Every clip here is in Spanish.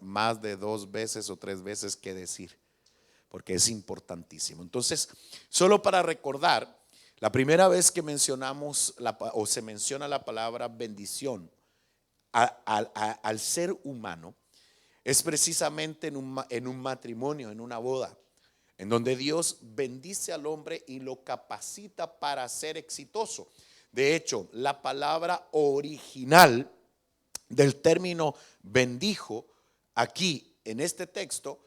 más de 2 veces o 3 veces que decir, porque es importantísimo. Entonces, solo para recordar, la primera vez que mencionamos o se menciona la palabra bendición al ser humano es precisamente en un matrimonio, en una boda, en donde Dios bendice al hombre y lo capacita para ser exitoso. De hecho, la palabra original del término bendijo aquí en este texto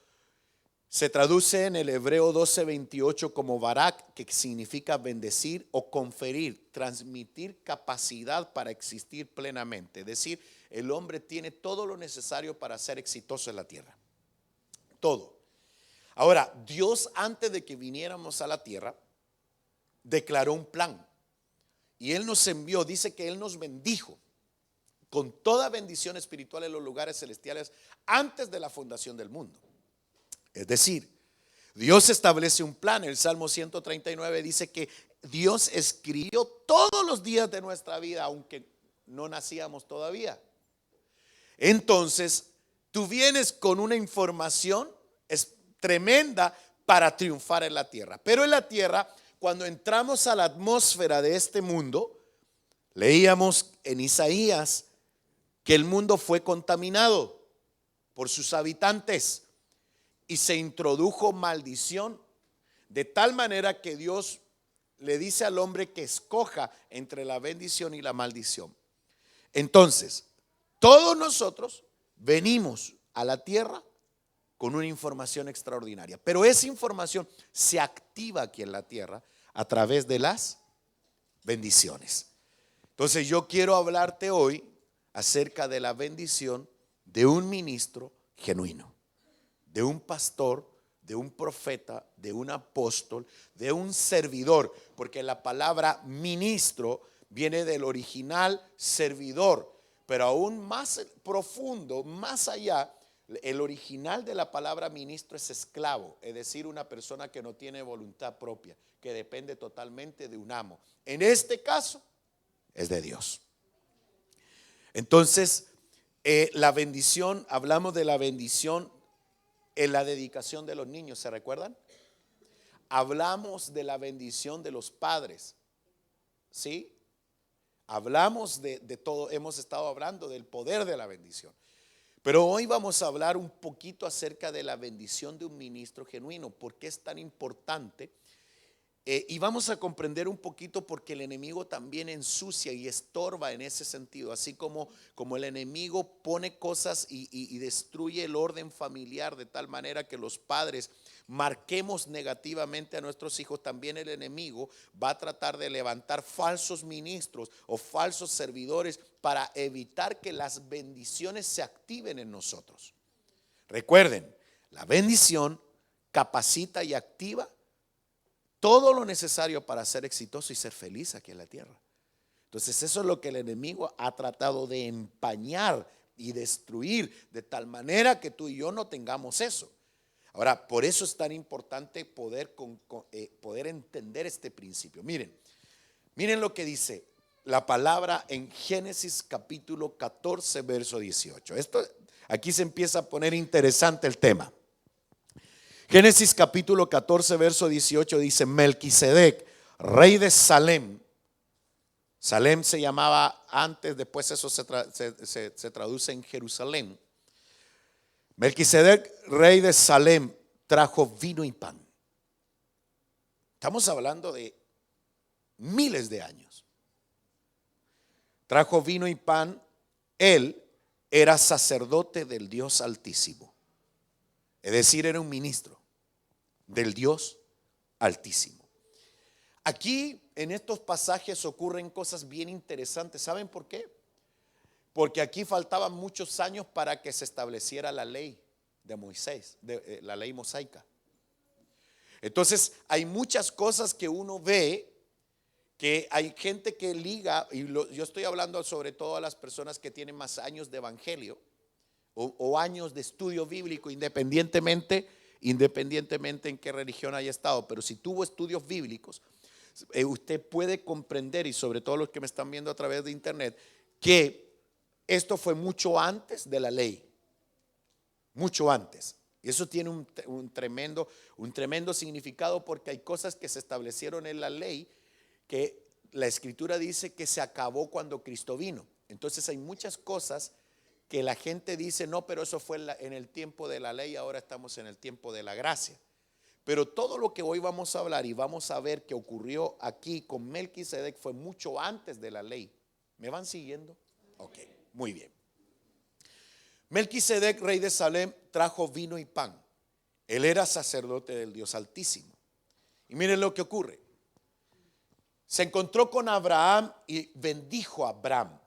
se traduce en el hebreo 12:28 como barak, que significa bendecir o conferir, transmitir capacidad para existir plenamente. Es decir, el hombre tiene todo lo necesario para ser exitoso en la tierra. Todo. Ahora, Dios, antes de que viniéramos a la tierra, declaró un plan. Y Él nos envió, dice que Él nos bendijo con toda bendición espiritual en los lugares celestiales antes de la fundación del mundo. Es decir, Dios establece un plan. El Salmo 139 dice que Dios escribió todos los días de nuestra vida, aunque no nacíamos todavía. Entonces, tú vienes con una información tremenda para triunfar en la tierra. Pero en la tierra, cuando entramos a la atmósfera de este mundo, leíamos en Isaías que el mundo fue contaminado por sus habitantes y se introdujo maldición, de tal manera que Dios le dice al hombre que escoja entre la bendición y la maldición. Entonces, todos nosotros venimos a la tierra con una información extraordinaria, pero esa información se activa aquí en la tierra a través de las bendiciones. Entonces yo quiero hablarte hoy acerca de la bendición de un ministro genuino, de un pastor, de un profeta, de un apóstol, de un servidor, porque la palabra ministro viene del original servidor, pero aún más profundo, más allá, el original de la palabra ministro es esclavo, es decir, una persona que no tiene voluntad propia, que depende totalmente de un amo. En este caso, es de Dios. Entonces, la bendición, hablamos de la bendición en la dedicación de los niños, ¿se recuerdan? Hablamos de la bendición de los padres, ¿sí? Hablamos de todo, hemos estado hablando del poder de la bendición. Pero hoy vamos a hablar un poquito acerca de la bendición de un ministro genuino, por qué es tan importante. Y vamos a comprender un poquito porque el enemigo también ensucia y estorba en ese sentido, así como el enemigo pone cosas y destruye el orden familiar de tal manera que los padres marquemos negativamente a nuestros hijos. También el enemigo va a tratar de levantar falsos ministros o falsos servidores para evitar que las bendiciones se activen en nosotros. Recuerden, la bendición capacita y activa todo lo necesario para ser exitoso y ser feliz aquí en la tierra. Entonces eso es lo que el enemigo ha tratado de empañar y destruir, de tal manera que tú y yo no tengamos eso. Ahora, por eso es tan importante poder entender este principio. Miren lo que dice la palabra en Génesis capítulo 14, verso 18. Aquí se empieza a poner interesante el tema. Génesis capítulo 14, verso 18 dice: Melquisedec, rey de Salem. Salem se llamaba antes, después eso se traduce en Jerusalén. Melquisedec, rey de Salem, trajo vino y pan. Estamos hablando de miles de años. Trajo vino y pan. Él era sacerdote del Dios Altísimo. Es decir, era un ministro del Dios Altísimo. Aquí en estos pasajes ocurren cosas bien interesantes. ¿Saben por qué? Porque aquí faltaban muchos años para que se estableciera la ley de Moisés, la ley mosaica. Entonces hay muchas cosas que uno ve, que hay gente que liga, y yo estoy hablando sobre todo a las personas que tienen más años de evangelio o años de estudio bíblico, independientemente en qué religión haya estado. Pero si tuvo estudios bíblicos, usted puede comprender, y sobre todo los que me están viendo a través de internet, que esto fue mucho antes de la ley. mucho antes. Y eso tiene un tremendo significado, porque hay cosas que se establecieron en la ley que la Escritura dice que se acabó cuando Cristo vino. Entonces hay muchas cosas que la gente dice, no, pero eso fue en el tiempo de la ley, ahora estamos en el tiempo de la gracia. Pero todo lo que hoy vamos a hablar y vamos a ver que ocurrió aquí con Melquisedec fue mucho antes de la ley. ¿Me van siguiendo? Ok, muy bien. Melquisedec, rey de Salem, trajo vino y pan. Él era sacerdote del Dios Altísimo. Y miren lo que ocurre. Se encontró con Abraham y bendijo a Abraham.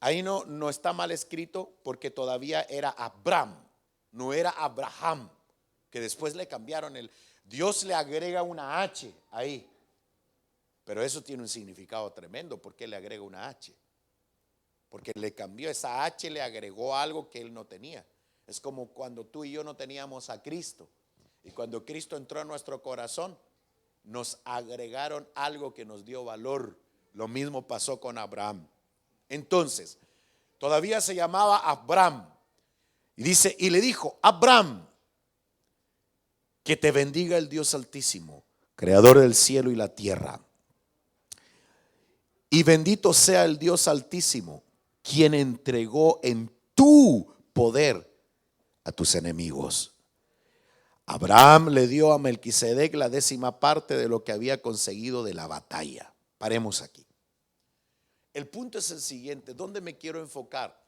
Ahí no está mal escrito, porque todavía era Abraham, no era Abraham, que después le cambiaron Dios le agrega una H ahí. Pero eso tiene un significado tremendo. ¿Por qué le agrega una H? Porque le cambió esa H, le agregó algo que él no tenía. Es como cuando tú y yo no teníamos a Cristo, y cuando Cristo entró en nuestro corazón, nos agregaron algo que nos dio valor. Lo mismo pasó con Abraham. Entonces, todavía se llamaba Abraham. Y dice, y le dijo, Abraham, que te bendiga el Dios Altísimo, creador del cielo y la tierra. Y bendito sea el Dios Altísimo, quien entregó en tu poder a tus enemigos. Abraham le dio a Melquisedec la 10ª parte de lo que había conseguido de la batalla. Paremos aquí. El punto es el siguiente. ¿Dónde me quiero enfocar?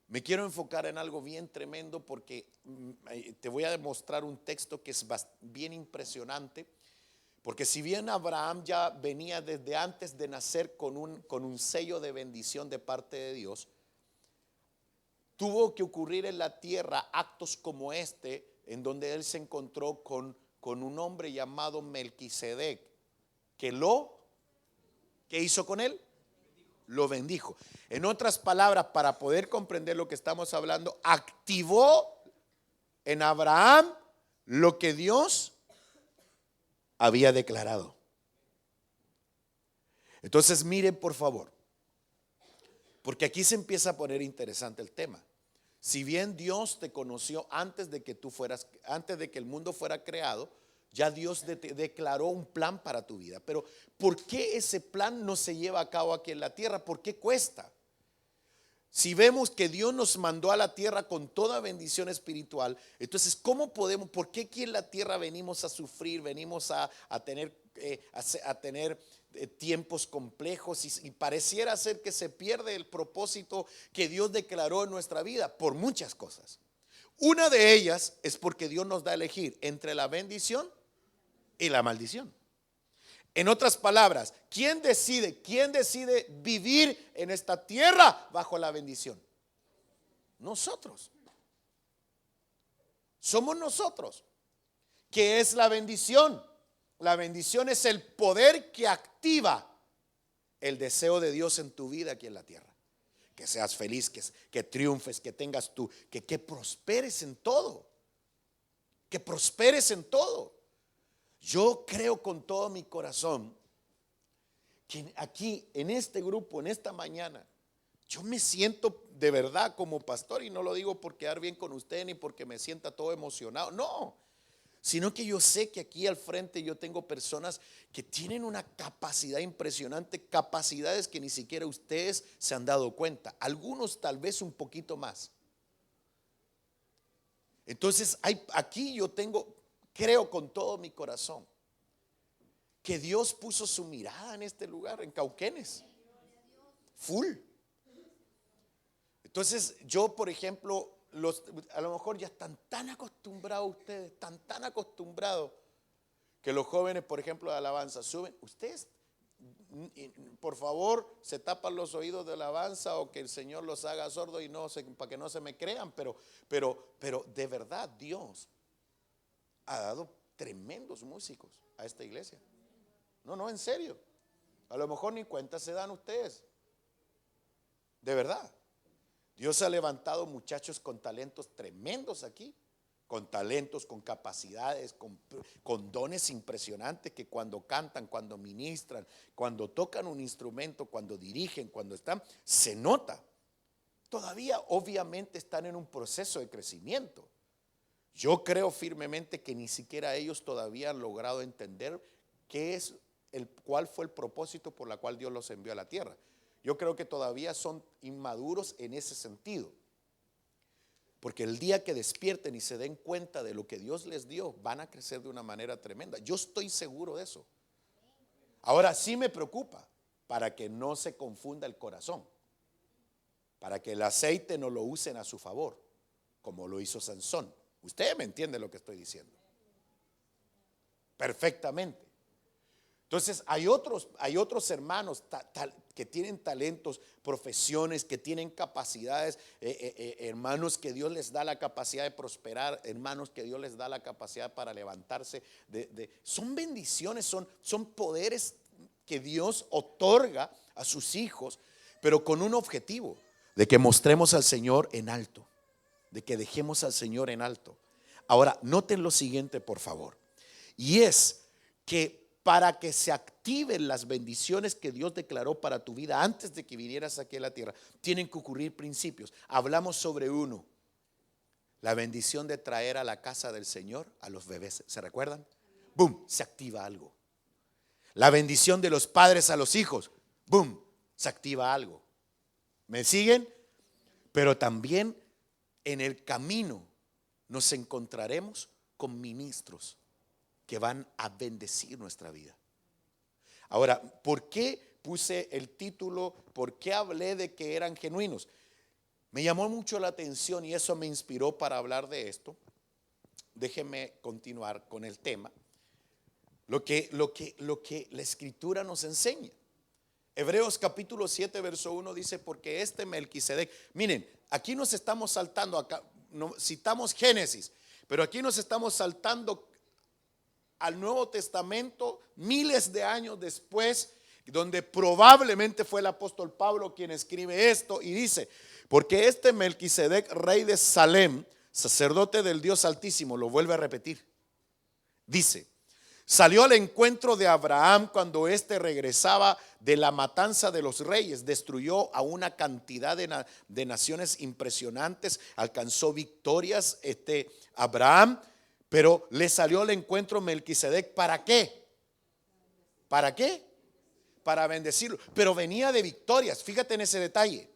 Me quiero enfocar en algo bien tremendo, porque te voy a demostrar un texto que es bien impresionante. Porque si bien Abraham ya venía desde antes de nacer con un sello de bendición de parte de Dios, tuvo que ocurrir en la tierra actos como este, en donde él se encontró con un hombre llamado Melquisedec, ¿qué hizo con él? Lo bendijo. En otras palabras, para poder comprender lo que estamos hablando, activó en Abraham lo que Dios había declarado. Entonces miren, por favor, porque aquí se empieza a poner interesante el tema. Si bien Dios te conoció antes de que el mundo fuera creado, ya Dios te declaró un plan para tu vida. Pero ¿por qué ese plan no se lleva a cabo aquí en la tierra? ¿Por qué cuesta? Si vemos que Dios nos mandó a la tierra con toda bendición espiritual, entonces ¿por qué aquí en la tierra venimos a sufrir, venimos a tener tiempos complejos, y pareciera ser que se pierde el propósito que Dios declaró en nuestra vida? Por muchas cosas. Una de ellas es porque Dios nos da a elegir entre la bendición y la maldición. En otras palabras, ¿quién decide vivir en esta tierra bajo la bendición? Nosotros. Somos nosotros. ¿Qué es la bendición? La bendición es el poder que activa el deseo de Dios en tu vida aquí en la tierra. Que seas feliz, que triunfes, que tengas que prosperes en todo. Que prosperes en todo. Yo creo con todo mi corazón que aquí en este grupo, en esta mañana, yo me siento de verdad como pastor, y no lo digo por quedar bien con usted ni porque me sienta todo emocionado, no, sino que yo sé que aquí al frente yo tengo personas que tienen una capacidad impresionante, capacidades que ni siquiera ustedes se han dado cuenta, algunos tal vez un poquito más. Entonces aquí yo creo con todo mi corazón que Dios puso su mirada en este lugar, en Cauquenes, full. Entonces yo, por ejemplo, a lo mejor ya están tan acostumbrados ustedes, tan acostumbrados, que los jóvenes, por ejemplo, de alabanza suben. Ustedes, por favor, se tapan los oídos de alabanza, o que el Señor los haga sordos para que no se me crean, pero de verdad Dios ha dado tremendos músicos a esta iglesia. No, en serio. A lo mejor ni cuenta se dan ustedes. De verdad. Dios ha levantado muchachos con talentos tremendos aquí. Con talentos, con capacidades, con dones impresionantes, que cuando cantan, cuando ministran, cuando tocan un instrumento, cuando dirigen, cuando están, se nota. Todavía obviamente están en un proceso de crecimiento. Yo creo firmemente que ni siquiera ellos todavía han logrado entender cuál fue el propósito por la cual Dios los envió a la tierra. Yo creo que todavía son inmaduros en ese sentido. Porque el día que despierten y se den cuenta de lo que Dios les dio, van a crecer de una manera tremenda. Yo estoy seguro de eso. Ahora sí me preocupa para que no se confunda el corazón, para que el aceite no lo usen a su favor, como lo hizo Sansón. Usted me entiende lo que estoy diciendo perfectamente. Entonces hay otros hermanos que tienen talentos, profesiones, que tienen capacidades, hermanos que Dios les da la capacidad de prosperar, hermanos que Dios les da la capacidad para levantarse. Son bendiciones, son poderes que Dios otorga a sus hijos, pero con un objetivo, de que mostremos al Señor en alto, de que dejemos al Señor en alto. Ahora, noten lo siguiente, por favor, y es que para que se activen las bendiciones que Dios declaró para tu vida antes de que vinieras aquí a la tierra, tienen que ocurrir principios. Hablamos sobre uno, la bendición de traer a la casa del Señor a los bebés. ¿Se recuerdan? ¡Bum! Se activa algo. La bendición de los padres a los hijos. ¡Bum! Se activa algo. ¿Me siguen? Pero también en el camino nos encontraremos con ministros que van a bendecir nuestra vida. Ahora, ¿por qué puse el título? ¿Por qué hablé de que eran genuinos? Me llamó mucho la atención y eso me inspiró para hablar de esto. Déjenme continuar con el tema. Lo que la Escritura nos enseña. Hebreos capítulo 7 verso 1 dice: porque este Melquisedec, miren, aquí nos estamos saltando, acá no, citamos Génesis, pero aquí nos estamos saltando al Nuevo Testamento miles de años después, donde probablemente fue el apóstol Pablo quien escribe esto y dice: porque este Melquisedec, rey de Salem, sacerdote del Dios Altísimo, lo vuelve a repetir, dice: salió al encuentro de Abraham cuando éste regresaba de la matanza de los reyes, destruyó a una cantidad de naciones impresionantes, alcanzó victorias Abraham, pero le salió al encuentro Melquisedec. ¿Para qué? ¿Para qué? Para bendecirlo. Pero venía de victorias, fíjate en ese detalle.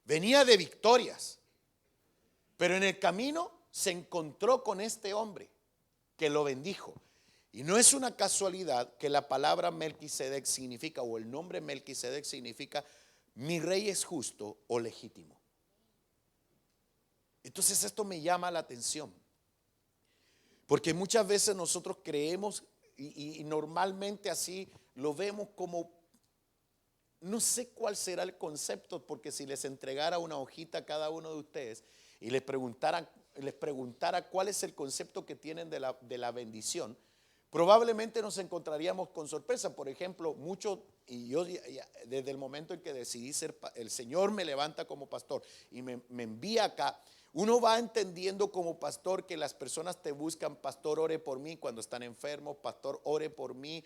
Venía de victorias, pero en el camino se encontró con este hombre que lo bendijo. Y no es una casualidad que la palabra Melquisedec significa, o el nombre Melquisedec significa, mi rey es justo o legítimo. Entonces esto me llama la atención, porque muchas veces nosotros creemos y normalmente así lo vemos como, no sé cuál será el concepto, porque si les entregara una hojita a cada uno de ustedes y les preguntara cuál es el concepto que tienen de la bendición, probablemente nos encontraríamos con sorpresa. Por ejemplo, y yo desde el momento en que decidí el Señor me levanta como pastor y me envía acá, uno va entendiendo como pastor que las personas te buscan: pastor, ore por mí cuando están enfermos, pastor, ore por mí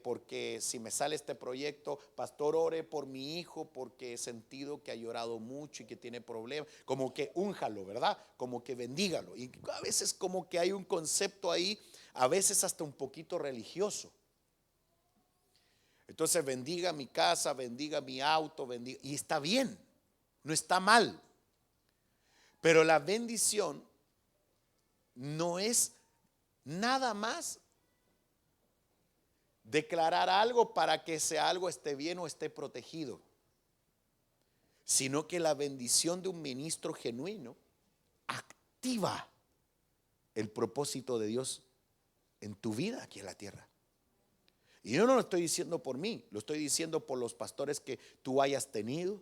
porque si me sale este proyecto, pastor, ore por mi hijo porque he sentido que ha llorado mucho y que tiene problemas, como que únjalo, ¿verdad? Como que bendígalo. Y a veces como que hay un concepto ahí, a veces hasta un poquito religioso. Entonces bendiga mi casa, bendiga mi auto, bendiga, y está bien, no está mal. Pero la bendición no es nada más declarar algo para que ese algo esté bien o esté protegido, sino que la bendición de un ministro genuino activa el propósito de Dios en tu vida aquí en la tierra. Y yo no lo estoy diciendo por mí, lo estoy diciendo por los pastores que tú hayas tenido,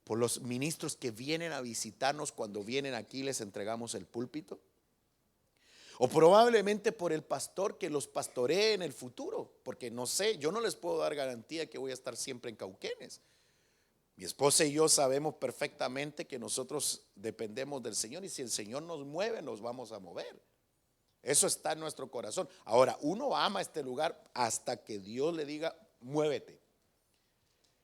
por los ministros que vienen a visitarnos cuando vienen aquí, les entregamos el púlpito, o probablemente por el pastor que los pastoree en el futuro, porque no sé, yo no les puedo dar garantía que voy a estar siempre en Cauquenes. Mi esposa y yo sabemos perfectamente que nosotros dependemos del Señor, y si el Señor nos mueve, nos vamos a mover. Eso está en nuestro corazón. Ahora, uno ama este lugar hasta que Dios le diga: muévete.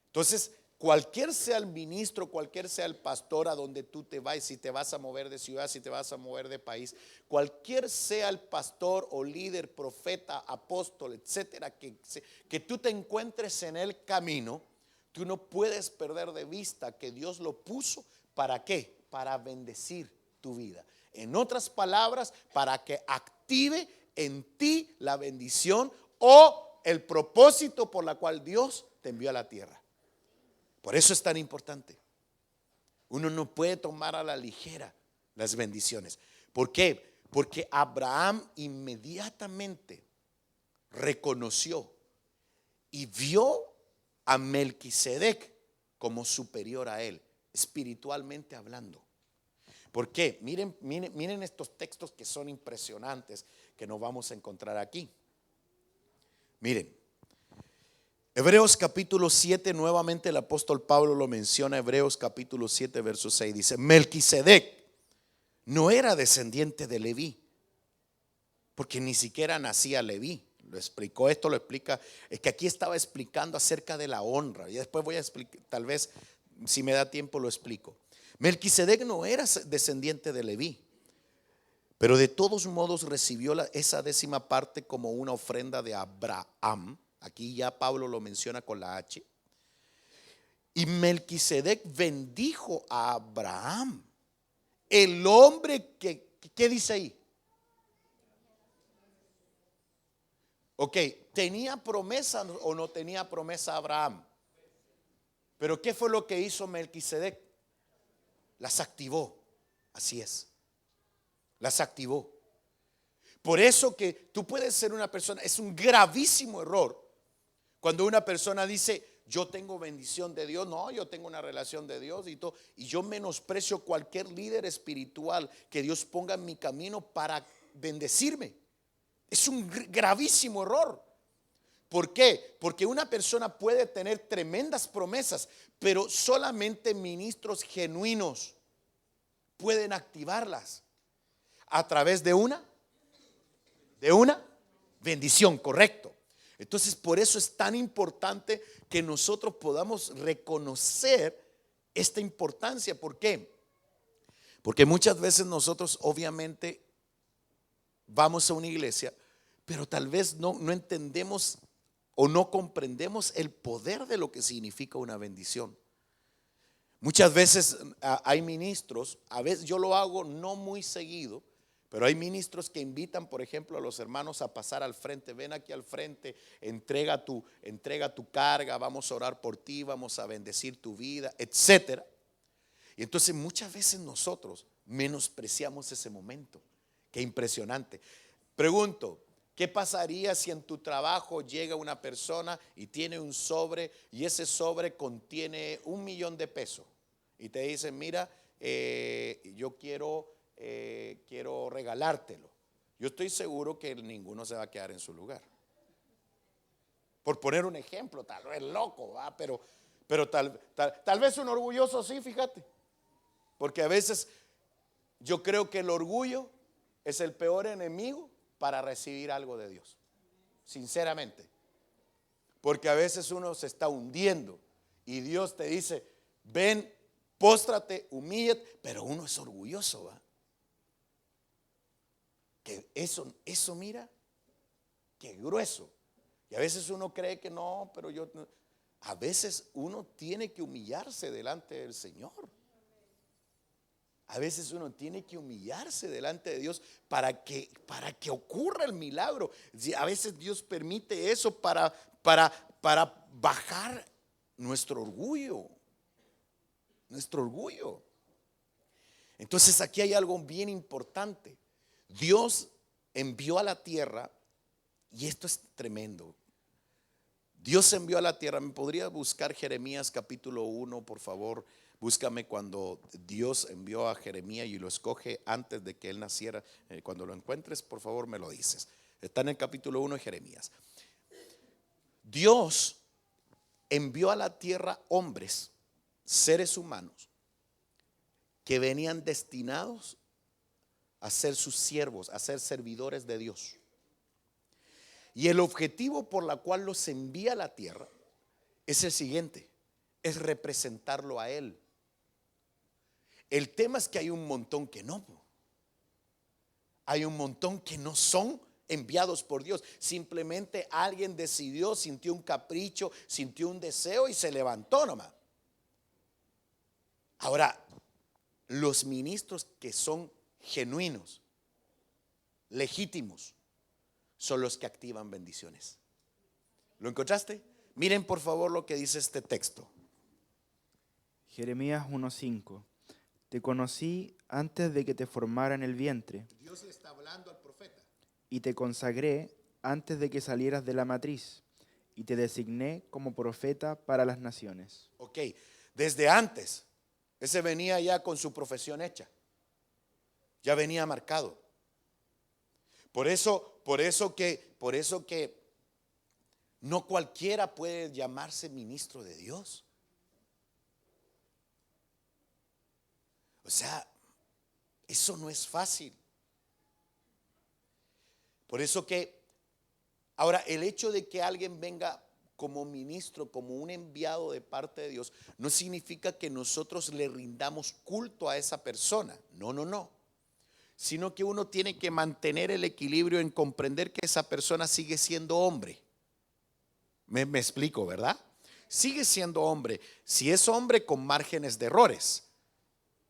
Entonces, cualquier sea el ministro, cualquier sea el pastor a donde tú te vayas, si te vas a mover de ciudad, si te vas a mover de país, cualquier sea el pastor o líder, profeta, apóstol, etcétera, que tú te encuentres en el camino, tú no puedes perder de vista que Dios lo puso. ¿Para qué? Para bendecir tu vida. En otras palabras, para que active en ti la bendición o el propósito por la cual Dios te envió a la tierra. Por eso es tan importante. Uno no puede tomar a la ligera las bendiciones. ¿Por qué? Porque Abraham inmediatamente reconoció y vio a Melquisedec como superior a él, espiritualmente hablando. ¿Por qué? Miren estos textos que son impresionantes que nos vamos a encontrar aquí. Miren. Hebreos capítulo 7, nuevamente el apóstol Pablo lo menciona. Hebreos capítulo 7, verso 6 dice: Melquisedec no era descendiente de Leví, porque ni siquiera nacía Leví. Lo explicó, esto lo explica, es que aquí estaba explicando acerca de la honra. Y después voy a explicar, tal vez si me da tiempo lo explico. Melquisedec no era descendiente de Leví, pero de todos modos recibió esa 10ª parte como una ofrenda de Abraham. Aquí ya Pablo lo menciona con la H. Y Melquisedec bendijo a Abraham, el hombre que, ¿qué dice ahí? Ok, ¿tenía promesa o no tenía promesa Abraham? Pero ¿qué fue lo que hizo Melquisedec? Las activó. Así es. Las activó. Por eso que tú puedes ser una persona, es un gravísimo error cuando una persona dice: yo tengo bendición de Dios. No, yo tengo una relación de Dios y todo, y yo menosprecio cualquier líder espiritual que Dios ponga en mi camino para bendecirme. Es un gravísimo error. ¿Por qué? Porque una persona puede tener tremendas promesas, pero solamente ministros genuinos pueden activarlas a través de una bendición, correcto. Entonces, por eso es tan importante que nosotros podamos reconocer esta importancia. ¿Por qué? Porque muchas veces nosotros obviamente vamos a una iglesia, pero tal vez no entendemos o no comprendemos el poder de lo que significa una bendición. Muchas veces hay ministros, a veces yo lo hago no muy seguido, pero hay ministros que invitan, por ejemplo, a los hermanos a pasar al frente. Ven aquí al frente, entrega tu carga, vamos a orar por ti, vamos a bendecir tu vida, etcétera. Y entonces muchas veces nosotros menospreciamos ese momento. Qué impresionante. Pregunto, ¿qué pasaría si en tu trabajo llega una persona y tiene un sobre y ese sobre contiene $1,000,000 y te dicen: mira, yo quiero regalártelo? Yo estoy seguro que ninguno se va a quedar en su lugar. Por poner un ejemplo, tal vez loco, ¿va? Pero tal vez un orgulloso sí, fíjate. Porque a veces yo creo que el orgullo es el peor enemigo para recibir algo de Dios, sinceramente. Porque a veces uno se está hundiendo y Dios te dice: ven, póstrate, humíllate, pero uno es orgulloso, ¿va? Que eso mira, qué grueso. Y a veces uno cree que no, pero a veces uno tiene que humillarse delante del Señor. A veces uno tiene que humillarse delante de Dios para que ocurra el milagro. A veces Dios permite eso para bajar nuestro orgullo. Nuestro orgullo. Entonces aquí hay algo bien importante. Dios envió a la tierra, y esto es tremendo. Dios envió a la tierra. ¿Me podría buscar Jeremías capítulo 1, por favor? Búscame cuando Dios envió a Jeremías y lo escoge antes de que él naciera. Cuando lo encuentres, por favor, me lo dices. Está en el capítulo 1 de Jeremías. Dios envió a la tierra hombres, seres humanos, que venían destinados a ser sus siervos, a ser servidores de Dios. Y el objetivo por la cual los envía a la tierra es el siguiente: es representarlo a Él. El tema es que hay un montón que no. Hay un montón que no son enviados por Dios. Simplemente alguien decidió, sintió un capricho, sintió un deseo y se levantó nomás. Ahora, los ministros que son genuinos, legítimos, son los que activan bendiciones. ¿Lo encontraste? Miren por favor lo que dice este texto. Jeremías 1:5. Te conocí antes de que te formara en el vientre. Dios le está hablando al profeta. Y te consagré antes de que salieras de la matriz. Y te designé como profeta para las naciones. Ok, desde antes, ese venía ya con su profesión hecha. Ya venía marcado. Por eso que no cualquiera puede llamarse ministro de Dios. O sea, eso no es fácil. Por eso que, ahora, el hecho de que alguien venga como ministro, como un enviado de parte de Dios, no significa que nosotros le rindamos culto a esa persona. No, no, no. Sino que uno tiene que mantener el equilibrio en comprender que esa persona sigue siendo hombre. Me explico, ¿verdad? Sigue siendo hombre. Si es hombre con márgenes de errores.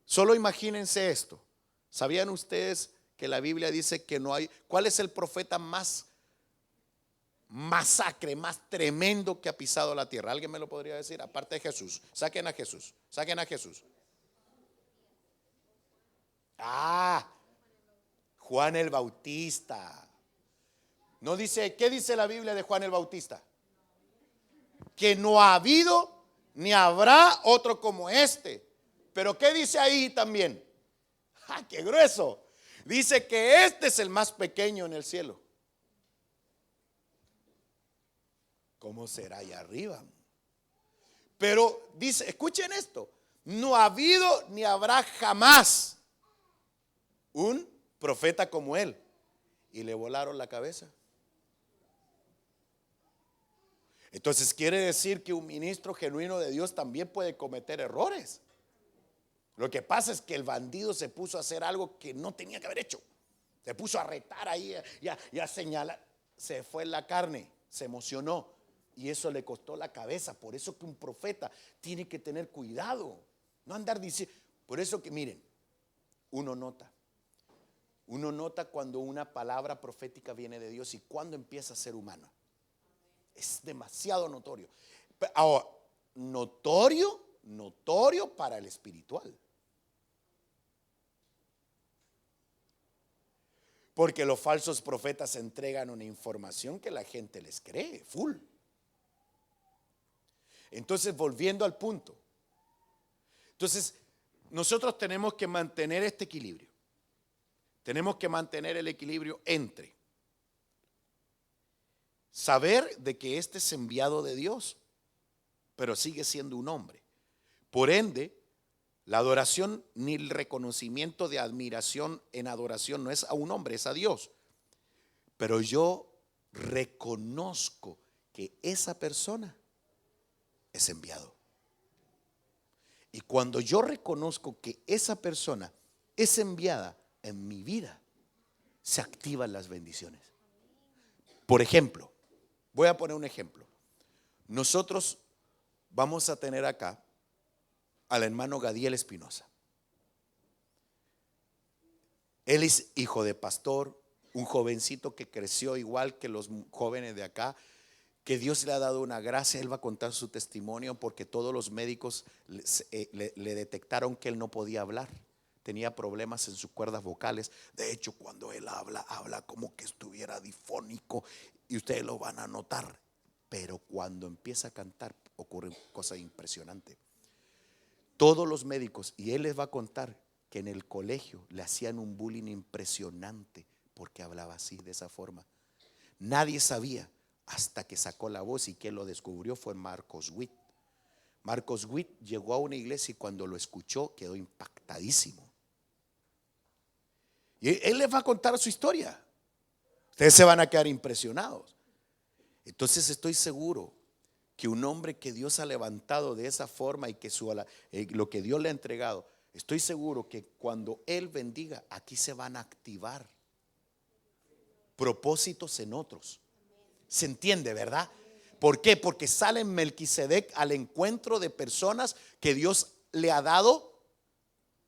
Solo imagínense esto. ¿Sabían ustedes que la Biblia dice que no hay? ¿Cuál es el profeta más masacre, más tremendo que ha pisado la tierra? ¿Alguien me lo podría decir? Aparte de Jesús. Saquen a Jesús. Saquen a Jesús. Juan el Bautista. No dice, ¿qué dice la Biblia de Juan el Bautista? Que no ha habido ni habrá otro como este. Pero ¿qué dice ahí también? ¡Qué grueso! Dice que este es el más pequeño en el cielo. ¿Cómo será allá arriba? Pero dice, escuchen esto, no ha habido ni habrá jamás un profeta como él. Y le volaron la cabeza. Entonces quiere decir que un ministro genuino de Dios también puede cometer errores. Lo que pasa es que el bandido se puso a hacer algo que no tenía que haber hecho. Se puso a retar ahí y a señalar. Se fue en la carne, se emocionó y eso le costó la cabeza. Por eso que un profeta tiene que tener cuidado. No andar diciendo. Por eso que miren, uno nota cuando una palabra profética viene de Dios y cuando empieza a ser humano. Es demasiado notorio. Ahora, notorio para el espiritual. Porque los falsos profetas entregan una información que la gente les cree, full. Entonces, volviendo al punto. Entonces, nosotros tenemos que mantener este equilibrio. Tenemos que mantener el equilibrio entre saber de que este es enviado de Dios, pero sigue siendo un hombre. Por ende, la adoración ni el reconocimiento de admiración en adoración no es a un hombre, es a Dios. Pero yo reconozco que esa persona es enviado. Y cuando yo reconozco que esa persona es enviada en mi vida, se activan las bendiciones. Por ejemplo, voy a poner un ejemplo. Nosotros vamos a tener acá al hermano Gadiel Espinosa. Él es hijo de pastor, un jovencito que creció igual que los jóvenes de acá, que Dios le ha dado una gracia. Él va a contar su testimonio porque todos los médicos le detectaron que él no podía hablar. Tenía problemas en sus cuerdas vocales. De hecho, cuando él habla como que estuviera difónico y ustedes lo van a notar. Pero cuando empieza a cantar ocurre cosas impresionantes. Todos los médicos, y él les va a contar que en el colegio le hacían un bullying impresionante porque hablaba así, de esa forma. Nadie sabía hasta que sacó la voz, y quien lo descubrió fue Marcos Witt. Marcos Witt llegó a una iglesia y cuando lo escuchó quedó impactadísimo. Y él les va a contar su historia. Ustedes se van a quedar impresionados. Entonces estoy seguro que un hombre que Dios ha levantado de esa forma y que lo que Dios le ha entregado, estoy seguro que cuando Él bendiga, aquí se van a activar propósitos en otros. ¿Se entiende, verdad? ¿Por qué? Porque sale Melquisedec al encuentro de personas que Dios le ha dado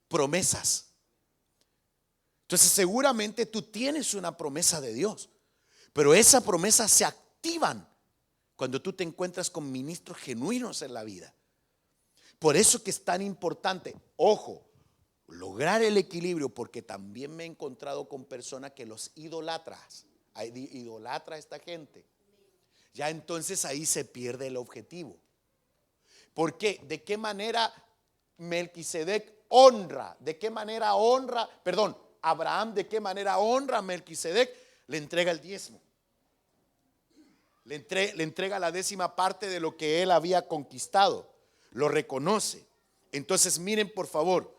promesas. Entonces seguramente tú tienes una promesa de Dios, pero esa promesa se activan cuando tú te encuentras con ministros genuinos en la vida. Por eso que es tan importante, ojo, lograr el equilibrio, porque también me he encontrado con personas que los idolatra a esta gente. Ya entonces ahí se pierde el objetivo. ¿Por qué? ¿De qué manera Melquisedec honra? ¿De qué manera honra? Perdón, Abraham, ¿de qué manera honra a Melquisedec? Le entrega el diezmo. Le entrega la 10ª parte de lo que él había conquistado. Lo reconoce. Entonces miren por favor,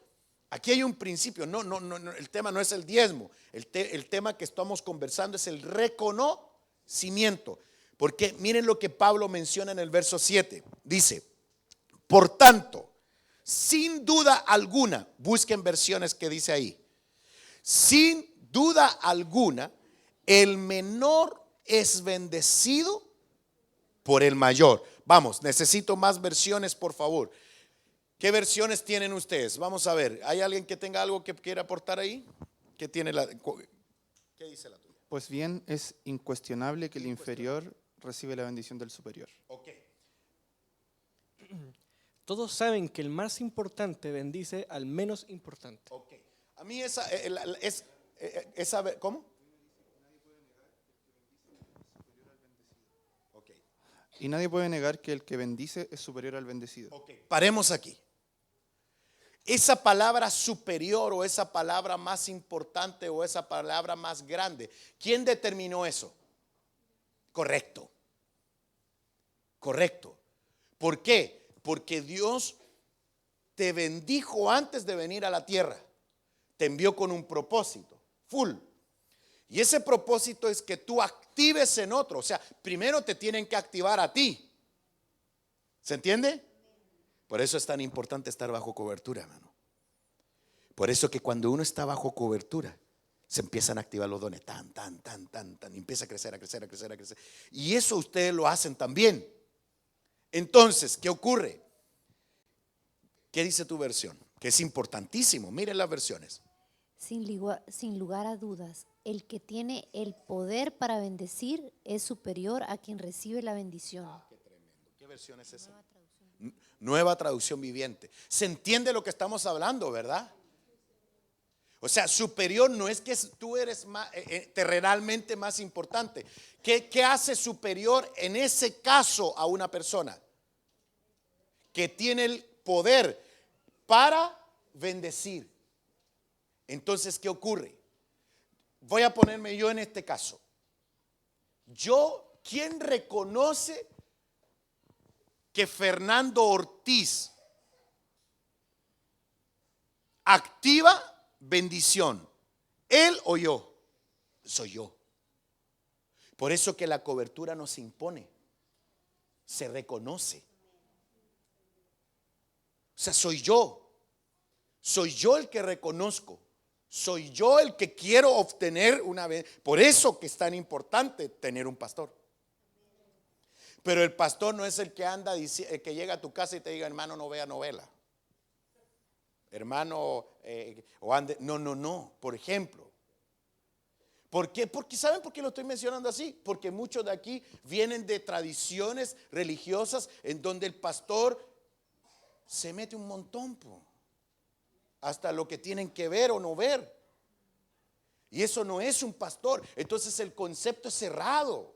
aquí hay un principio. No, el tema no es el diezmo. El tema que estamos conversando es el reconocimiento. Porque miren lo que Pablo menciona en el verso 7. Dice, por tanto, sin duda alguna, busquen versiones que dice ahí, sin duda alguna, el menor es bendecido por el mayor. Vamos, necesito más versiones, por favor. ¿Qué versiones tienen ustedes? Vamos a ver, ¿hay alguien que tenga algo que quiera aportar ahí? ¿Qué dice la tuya? Pues bien, es incuestionable que el inferior recibe la bendición del superior. Ok. Todos saben que el más importante bendice al menos importante. Ok. A mí esa, ¿cómo? Ok. Y nadie puede negar que el que bendice es superior al bendecido. Ok. Paremos aquí. Esa palabra superior o esa palabra más importante o esa palabra más grande, ¿quién determinó eso? Correcto. Correcto. ¿Por qué? Porque Dios te bendijo antes de venir a la tierra. Te envió con un propósito, full. Y ese propósito es que tú actives en otro. O sea, primero te tienen que activar a ti. ¿Se entiende? Por eso es tan importante estar bajo cobertura, hermano. Por eso que cuando uno está bajo cobertura, se empiezan a activar los dones. Tan. Y empieza a crecer. Y eso ustedes lo hacen también. Entonces, ¿qué ocurre? ¿Qué dice tu versión? Que es importantísimo. Miren las versiones. Sin lugar a dudas, el que tiene el poder para bendecir es superior a quien recibe la bendición. Qué tremendo. ¿Qué versión es esa? Nueva traducción viviente. Se entiende lo que estamos hablando, ¿verdad? O sea, superior no es que tú eres terrenalmente más importante. ¿Qué hace superior en ese caso a una persona? Que tiene el poder para bendecir. Entonces, ¿qué ocurre? Voy a ponerme yo en este caso. ¿Quién reconoce que Fernando Ortiz activa bendición? ¿Él o yo? Soy yo. Por eso que la cobertura no se impone, se reconoce. O sea, soy yo. Soy yo el que reconozco. Soy yo el que quiero obtener una vez. Por eso que es tan importante tener un pastor. Pero el pastor no es el que anda, el que llega a tu casa y te diga, hermano, no vea novela. Hermano, o ande. No. Por ejemplo. ¿Por qué? Porque ¿saben por qué lo estoy mencionando así? Porque muchos de aquí vienen de tradiciones religiosas en donde el pastor se mete un montón, hasta lo que tienen que ver o no ver. Y eso no es un pastor. Entonces el concepto es cerrado.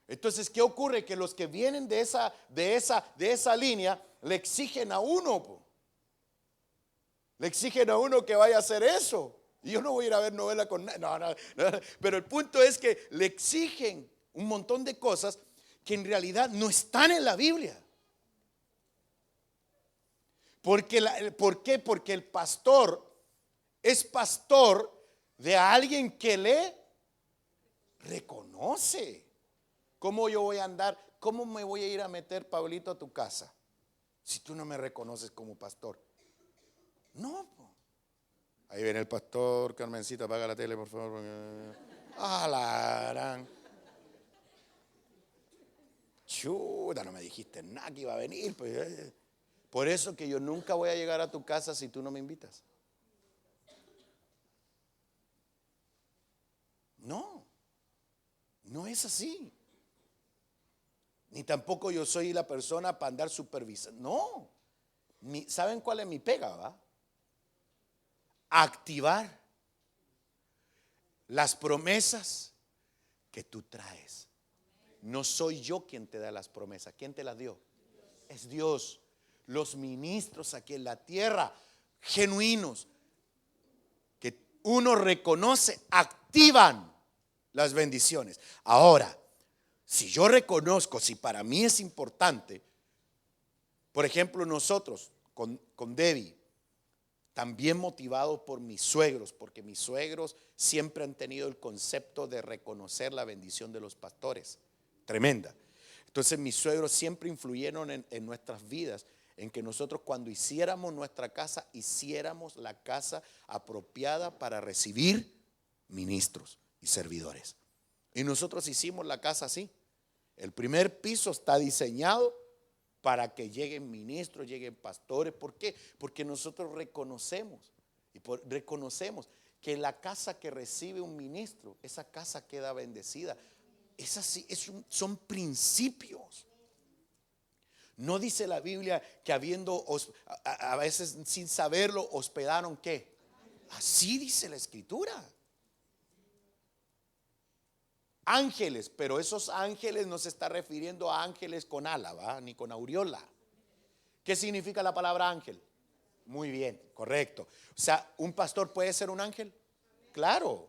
Entonces, ¿qué ocurre? Que los que vienen de esa línea le exigen a uno. Le exigen a uno que vaya a hacer eso. Y yo no voy a ir a ver novela con nadie. No. Pero el punto es que le exigen un montón de cosas que en realidad no están en la Biblia. ¿Por qué? Porque el pastor es pastor de alguien que le reconoce. ¿Cómo yo voy a andar ¿cómo me voy a ir a meter, Pablito, a tu casa si tú no me reconoces como pastor? No. Ahí viene el pastor, Carmencita, apaga la tele, por favor. Ah, la gran. Chuta, no me dijiste nada que iba a venir. Pues. Por eso que yo nunca voy a llegar a tu casa si tú no me invitas. No, no es así. Ni tampoco yo soy la persona para andar supervisando. No. ¿Saben cuál es mi pega, va? Activar las promesas que tú traes. No soy yo quien te da las promesas. ¿Quién te las dio? Es Dios. Los ministros aquí en la tierra, genuinos, que uno reconoce, activan las bendiciones. Ahora, si yo reconozco, si para mí es importante, por ejemplo, nosotros con Debbie, también motivados por mis suegros, porque mis suegros siempre han tenido el concepto de reconocer la bendición de los pastores, tremenda. Entonces mis suegros siempre influyeron en nuestras vidas, en que nosotros cuando hiciéramos nuestra casa, hiciéramos la casa apropiada para recibir ministros y servidores. Y nosotros hicimos la casa así. El primer piso está diseñado para que lleguen ministros, lleguen pastores. ¿Por qué? Porque nosotros reconocemos reconocemos que la casa que recibe un ministro, esa casa queda bendecida. Es así, son principios. No dice la Biblia que habiendo a veces sin saberlo hospedaron ¿qué? Así dice la Escritura. Ángeles, pero esos ángeles no se está refiriendo a ángeles con ala, ¿va? Ni con aureola. ¿Qué significa la palabra ángel? Muy bien, correcto. O sea, ¿un pastor puede ser un ángel? Claro,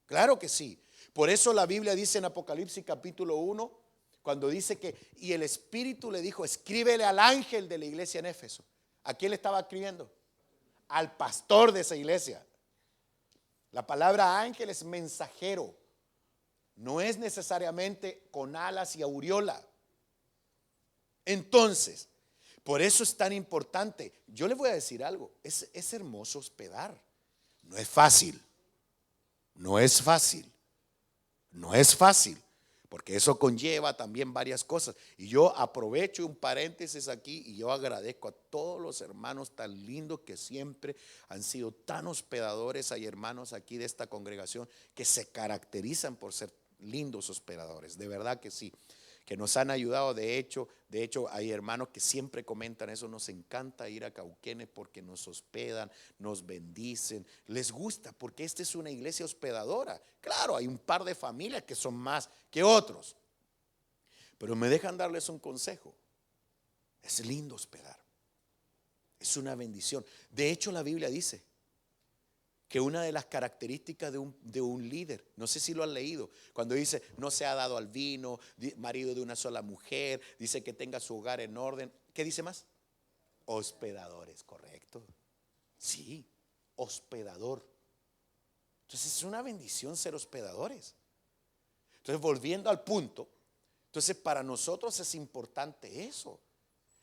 claro que sí. Por eso la Biblia dice en Apocalipsis capítulo 1, cuando dice que, y el Espíritu le dijo, escríbele al ángel de la iglesia en Éfeso. ¿A quién le estaba escribiendo? Al pastor de esa iglesia. La palabra ángel es mensajero. No es necesariamente con alas y aureola. Entonces, por eso es tan importante. Yo les voy a decir algo, es hermoso hospedar. No es fácil. No es fácil. No es fácil. Porque eso conlleva también varias cosas. Y yo aprovecho un paréntesis aquí y yo agradezco a todos los hermanos tan lindos que siempre han sido tan hospedadores. Hay hermanos aquí de esta congregación que se caracterizan por ser lindos hospedadores, de verdad que sí, que nos han ayudado. De hecho hay hermanos que siempre comentan eso. Nos encanta ir a Cauquenes porque nos hospedan, nos bendicen, les gusta porque esta es una iglesia hospedadora. Claro, hay un par de familias que son más que otros, pero me dejan darles un consejo. Es lindo hospedar, es una bendición. De hecho la Biblia dice que una de las características de un líder, no sé si lo han leído, cuando dice no se ha dado al vino, marido de una sola mujer, dice que tenga su hogar en orden. ¿Qué dice más? Hospedadores, correcto. Sí, hospedador. Entonces es una bendición ser hospedadores. Entonces volviendo al punto, entonces para nosotros es importante eso.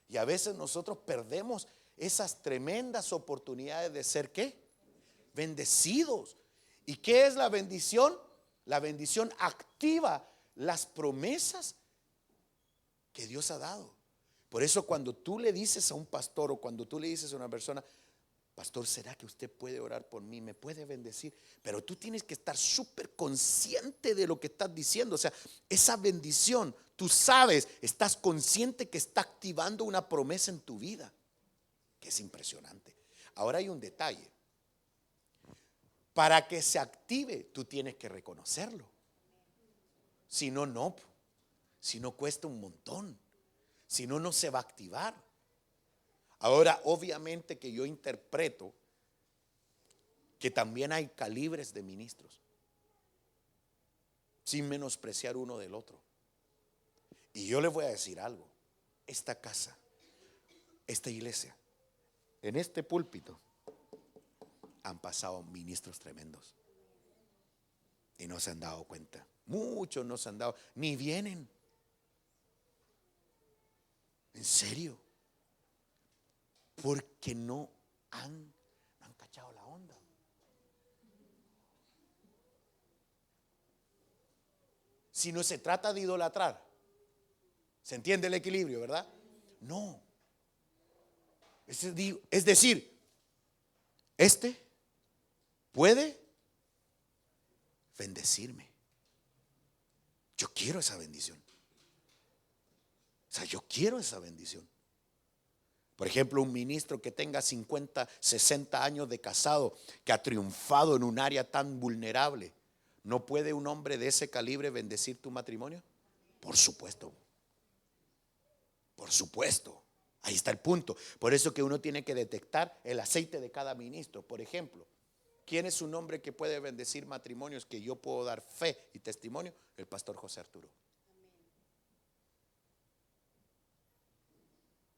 Y a veces nosotros perdemos esas tremendas oportunidades de ser ¿qué? Bendecidos. ¿Y qué es la bendición? La bendición activa las promesas que Dios ha dado. Por eso cuando tú le dices a un pastor o cuando tú le dices a una persona, pastor, ¿será que usted puede orar por mí? ¿Me puede bendecir? Pero tú tienes que estar súper consciente de lo que estás diciendo. O sea, esa bendición, tú sabes, estás consciente que está activando una promesa en tu vida, que es impresionante. Ahora hay un detalle. Para que se active, tú tienes que reconocerlo. Si no, no. Si no, cuesta un montón. Si no, no se va a activar. Ahora, obviamente que yo interpreto que también hay calibres de ministros, sin menospreciar uno del otro. Y yo les voy a decir algo. Esta casa, esta iglesia, en este púlpito, han pasado ministros tremendos y no se han dado cuenta. Muchos no se han dado, ni vienen. ¿En serio? Porque no han cachado la onda. Si no se trata de idolatrar, ¿se entiende el equilibrio, verdad? No. Es decir, este puede bendecirme. Yo quiero esa bendición. O sea, yo quiero esa bendición. Por ejemplo, un ministro que tenga 50, 60 años de casado, que ha triunfado en un área tan vulnerable, ¿no puede un hombre de ese calibre bendecir tu matrimonio? Por supuesto. Por supuesto. Ahí está el punto. Por eso que uno tiene que detectar el aceite de cada ministro. Por ejemplo, ¿quién es un hombre que puede bendecir matrimonios que yo puedo dar fe y testimonio? El pastor José Arturo.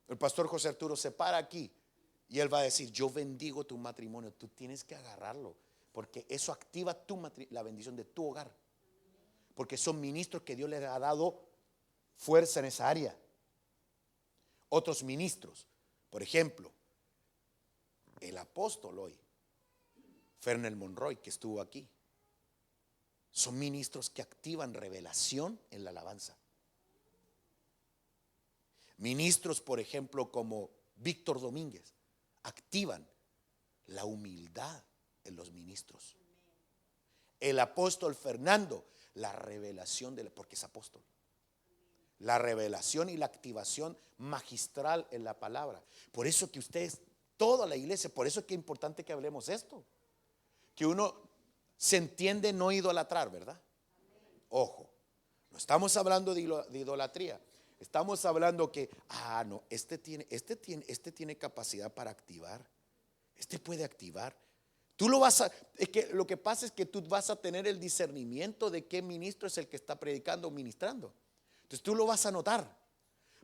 El pastor José Arturo se para aquí y él va a decir: yo bendigo tu matrimonio. Tú tienes que agarrarlo, porque eso activa la bendición de tu hogar. Porque son ministros que Dios les ha dado fuerza en esa área. Otros ministros, por ejemplo, el apóstol hoy, Fernel Monroy, que estuvo aquí, son ministros que activan revelación en la alabanza. Ministros, por ejemplo, como Víctor Domínguez, activan la humildad en los ministros. El apóstol Fernando, la revelación porque es apóstol. La revelación y la activación magistral en la palabra. Por eso que ustedes, toda la iglesia, por eso que es importante que hablemos esto. Que uno se entiende no idolatrar, ¿verdad? Ojo, no estamos hablando de idolatría. Estamos hablando que, no, este tiene capacidad para activar. Este puede activar. Tú lo que pasa es que tú vas a tener el discernimiento de qué ministro es el que está predicando o ministrando. Entonces tú lo vas a notar.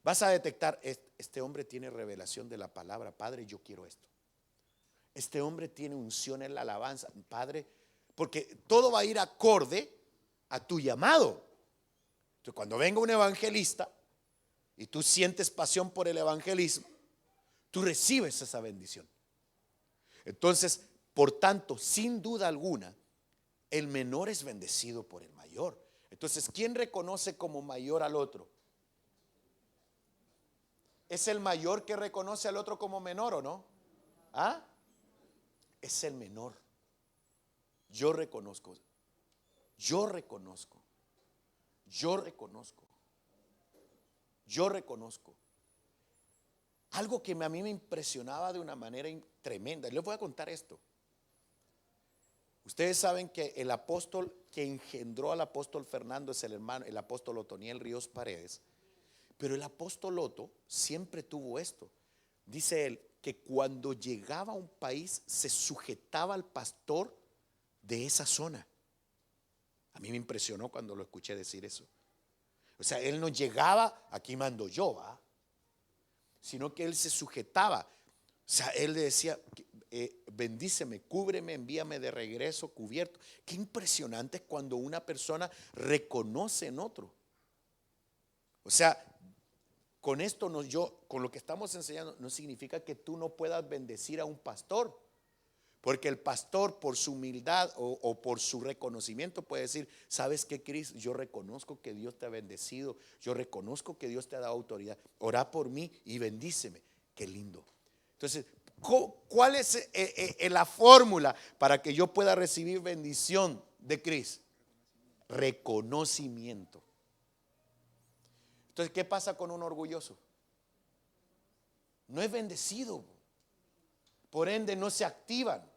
Vas a detectar: este hombre tiene revelación de la palabra. Padre, yo quiero esto. Este hombre tiene unción en la alabanza. Padre, porque todo va a ir acorde a tu llamado. Entonces cuando venga un evangelista y tú sientes pasión por el evangelismo, tú recibes esa bendición. Entonces, por tanto, sin duda alguna, el menor es bendecido por el mayor. Entonces, ¿quién reconoce como mayor al otro? ¿Es el mayor que reconoce al otro como menor o no? ¿Ah? Es el menor. Yo reconozco. Yo reconozco. Yo reconozco. Yo reconozco. Algo que a mí me impresionaba de una manera tremenda. Les voy a contar esto. Ustedes saben que el apóstol que engendró al apóstol Fernando es el apóstol Otoniel Ríos Paredes. Pero el apóstol Otto siempre tuvo esto. Dice él que cuando llegaba a un país se sujetaba al pastor de esa zona. A mí me impresionó cuando lo escuché decir eso. O sea, él no llegaba, aquí mando yo, ¿va? Sino que él se sujetaba. O sea, él le decía: bendíceme, cúbreme, envíame de regreso cubierto. Qué impresionante es cuando una persona reconoce en otro. O sea, con esto con lo que estamos enseñando, no significa que tú no puedas bendecir a un pastor. Porque el pastor, por su humildad o por su reconocimiento, puede decir: ¿sabes qué, Cris? Yo reconozco que Dios te ha bendecido. Yo reconozco que Dios te ha dado autoridad. Ora por mí y bendíceme. Qué lindo. Entonces, ¿cuál es la fórmula para que yo pueda recibir bendición de Cris? Reconocimiento. Entonces, ¿qué pasa con un orgulloso? No es bendecido. Por ende, no se activan.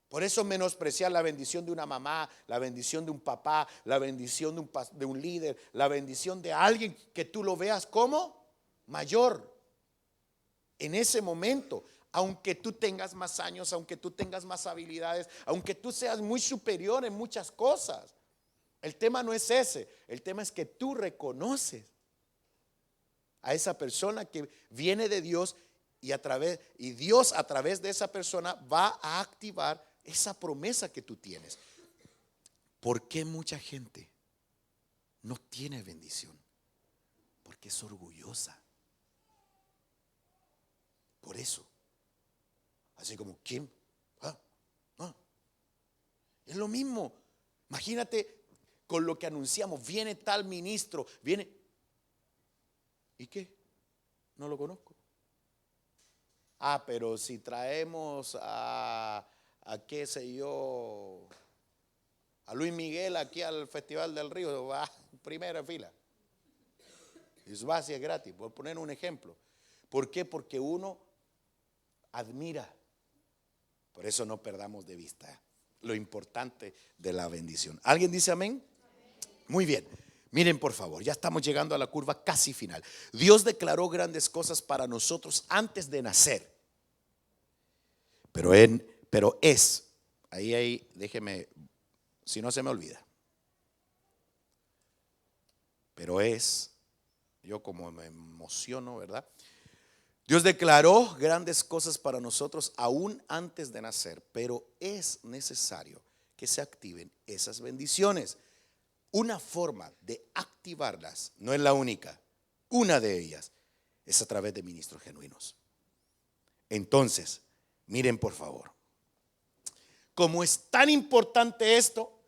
Por eso menospreciar la bendición de una mamá, la bendición de un papá, la bendición de un líder, la bendición de alguien que tú lo veas como mayor. En ese momento, aunque tú tengas más años, aunque tú tengas más habilidades, aunque tú seas muy superior en muchas cosas, el tema no es ese. El tema es que tú reconoces a esa persona que viene de Dios y Dios a través de esa persona va a activar esa promesa que tú tienes. ¿Por qué mucha gente no tiene bendición? Porque es orgullosa. Por eso. Así como, ¿quién? Es lo mismo. Imagínate con lo que anunciamos. Viene tal ministro, viene. ¿Y qué? No lo conozco. Pero si traemos a qué sé yo, a Luis Miguel aquí al Festival del Río, va primera fila. Es va si es gratis, por poner un ejemplo. ¿Por qué? Porque uno admira. Por eso no perdamos de vista lo importante de la bendición. ¿Alguien dice amén? Muy bien. Miren por favor, ya estamos llegando a la curva casi final. Dios declaró grandes cosas para nosotros antes de nacer. Pero es, ahí, déjeme, si no se me olvida. Pero es, yo como me emociono, ¿verdad? Dios declaró grandes cosas para nosotros aún antes de nacer, pero es necesario que se activen esas bendiciones. Una forma de activarlas, no es la única, una de ellas es a través de ministros genuinos. Entonces, miren por favor, como es tan importante esto,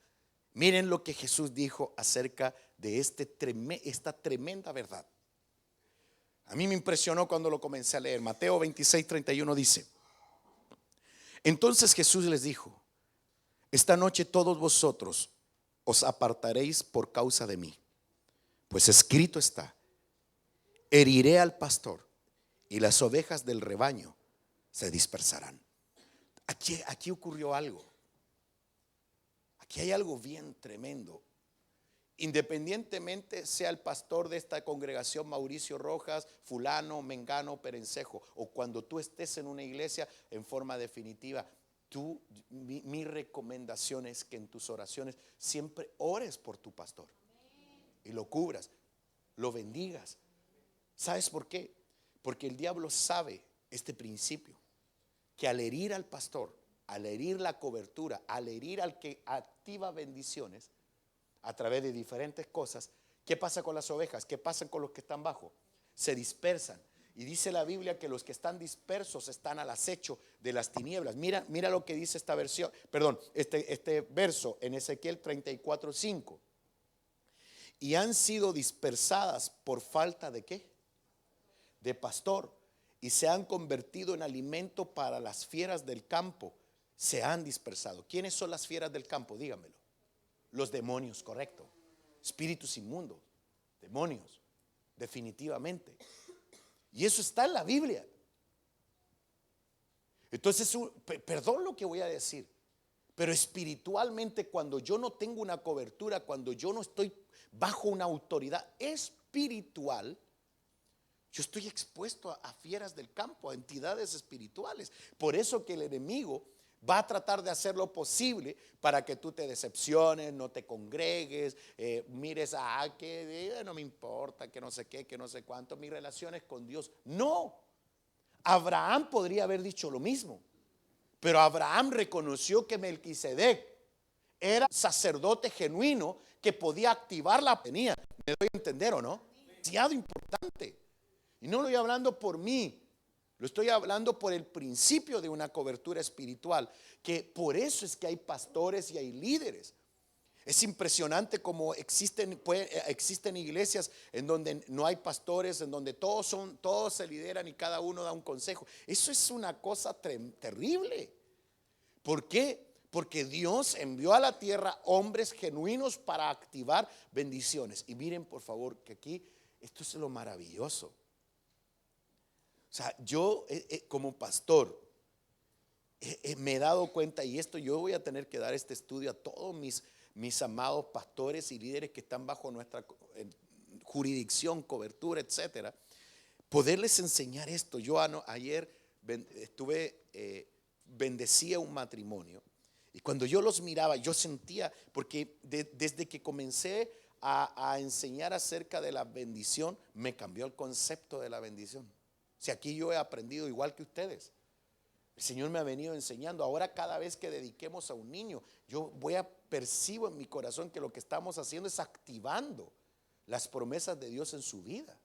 miren lo que Jesús dijo acerca de esta tremenda verdad. A mí me impresionó cuando lo comencé a leer. Mateo 26:31 dice: entonces Jesús les dijo: esta noche todos vosotros os apartaréis por causa de mí, pues escrito está: heriré al pastor y las ovejas del rebaño se dispersarán. Aquí ocurrió algo. Aquí hay algo bien tremendo. Independientemente sea el pastor de esta congregación Mauricio Rojas, fulano, mengano, perencejo, o cuando tú estés en una iglesia en forma definitiva, mi recomendación es que en tus oraciones siempre ores por tu pastor y lo cubras, lo bendigas. ¿Sabes por qué? Porque el diablo sabe este principio, que al herir al pastor, al herir la cobertura, al herir al que activa bendiciones a través de diferentes cosas, ¿qué pasa con las ovejas? ¿Qué pasa con los que están bajo? Se dispersan. Y dice la Biblia que los que están dispersos están al acecho de las tinieblas. Mira lo que dice esta versión, este verso en Ezequiel 34:5. Y han sido dispersadas por falta de ¿qué? De pastor. Y se han convertido en alimento para las fieras del campo. Se han dispersado. ¿Quiénes son las fieras del campo? Dígamelo. Los demonios, correcto. Espíritus inmundos, demonios, definitivamente. Y eso está en la Biblia. Entonces, perdón lo que voy a decir, pero espiritualmente, cuando yo no tengo una cobertura, cuando yo no estoy bajo una autoridad espiritual, yo estoy expuesto a fieras del campo, a entidades espirituales. Por eso que el enemigo va a tratar de hacer lo posible para que tú te decepciones, no te congregues, mires que no me importa, que no sé qué, que no sé cuánto, mis relaciones con Dios. No, Abraham podría haber dicho lo mismo, pero Abraham reconoció que Melquisedec era sacerdote genuino que podía activar la tenía. ¿Me doy a entender o no? Demasiado importante. Y no lo estoy hablando por mí. Lo estoy hablando por el principio de una cobertura espiritual, que por eso es que hay pastores y hay líderes. Es impresionante cómo existen iglesias en donde no hay pastores, en donde todos se lideran y cada uno da un consejo. Eso es una cosa terrible. ¿Por qué? Porque Dios envió a la tierra hombres genuinos para activar bendiciones. Y miren por favor que aquí esto es lo maravilloso. O sea, yo como pastor me he dado cuenta, y esto yo voy a tener que dar este estudio a todos mis amados pastores y líderes que están bajo nuestra jurisdicción, cobertura, etcétera, poderles enseñar esto. Yo ayer bendecía un matrimonio, y cuando yo los miraba, yo sentía, porque desde que comencé a enseñar acerca de la bendición, me cambió el concepto de la bendición. Si aquí yo he aprendido igual que ustedes, el Señor me ha venido enseñando. Ahora cada vez que dediquemos a un niño, yo percibo en mi corazón que lo que estamos haciendo es activando las promesas de Dios en su vida.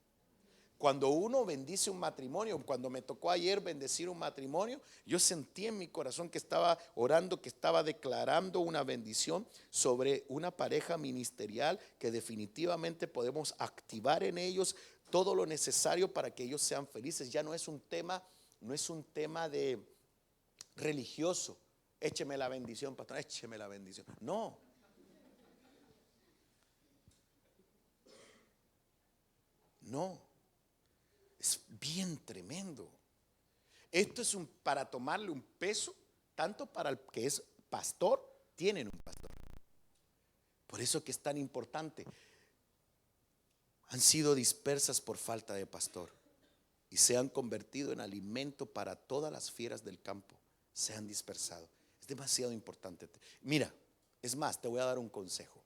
Cuando uno bendice un matrimonio, cuando me tocó ayer bendecir un matrimonio, yo sentí en mi corazón que estaba orando, que estaba declarando una bendición sobre una pareja ministerial que definitivamente podemos activar en ellos todo lo necesario para que ellos sean felices. Ya no es un tema, de religioso. Écheme la bendición, pastor, écheme la bendición. No. No. Es bien tremendo. Esto es para tomarle un peso, tanto para el que es pastor, tienen un pastor. Por eso que es tan importante. Han sido dispersas por falta de pastor y se han convertido en alimento para todas las fieras del campo. Se han dispersado. Es demasiado importante. Mira, es más, te voy a dar un consejo.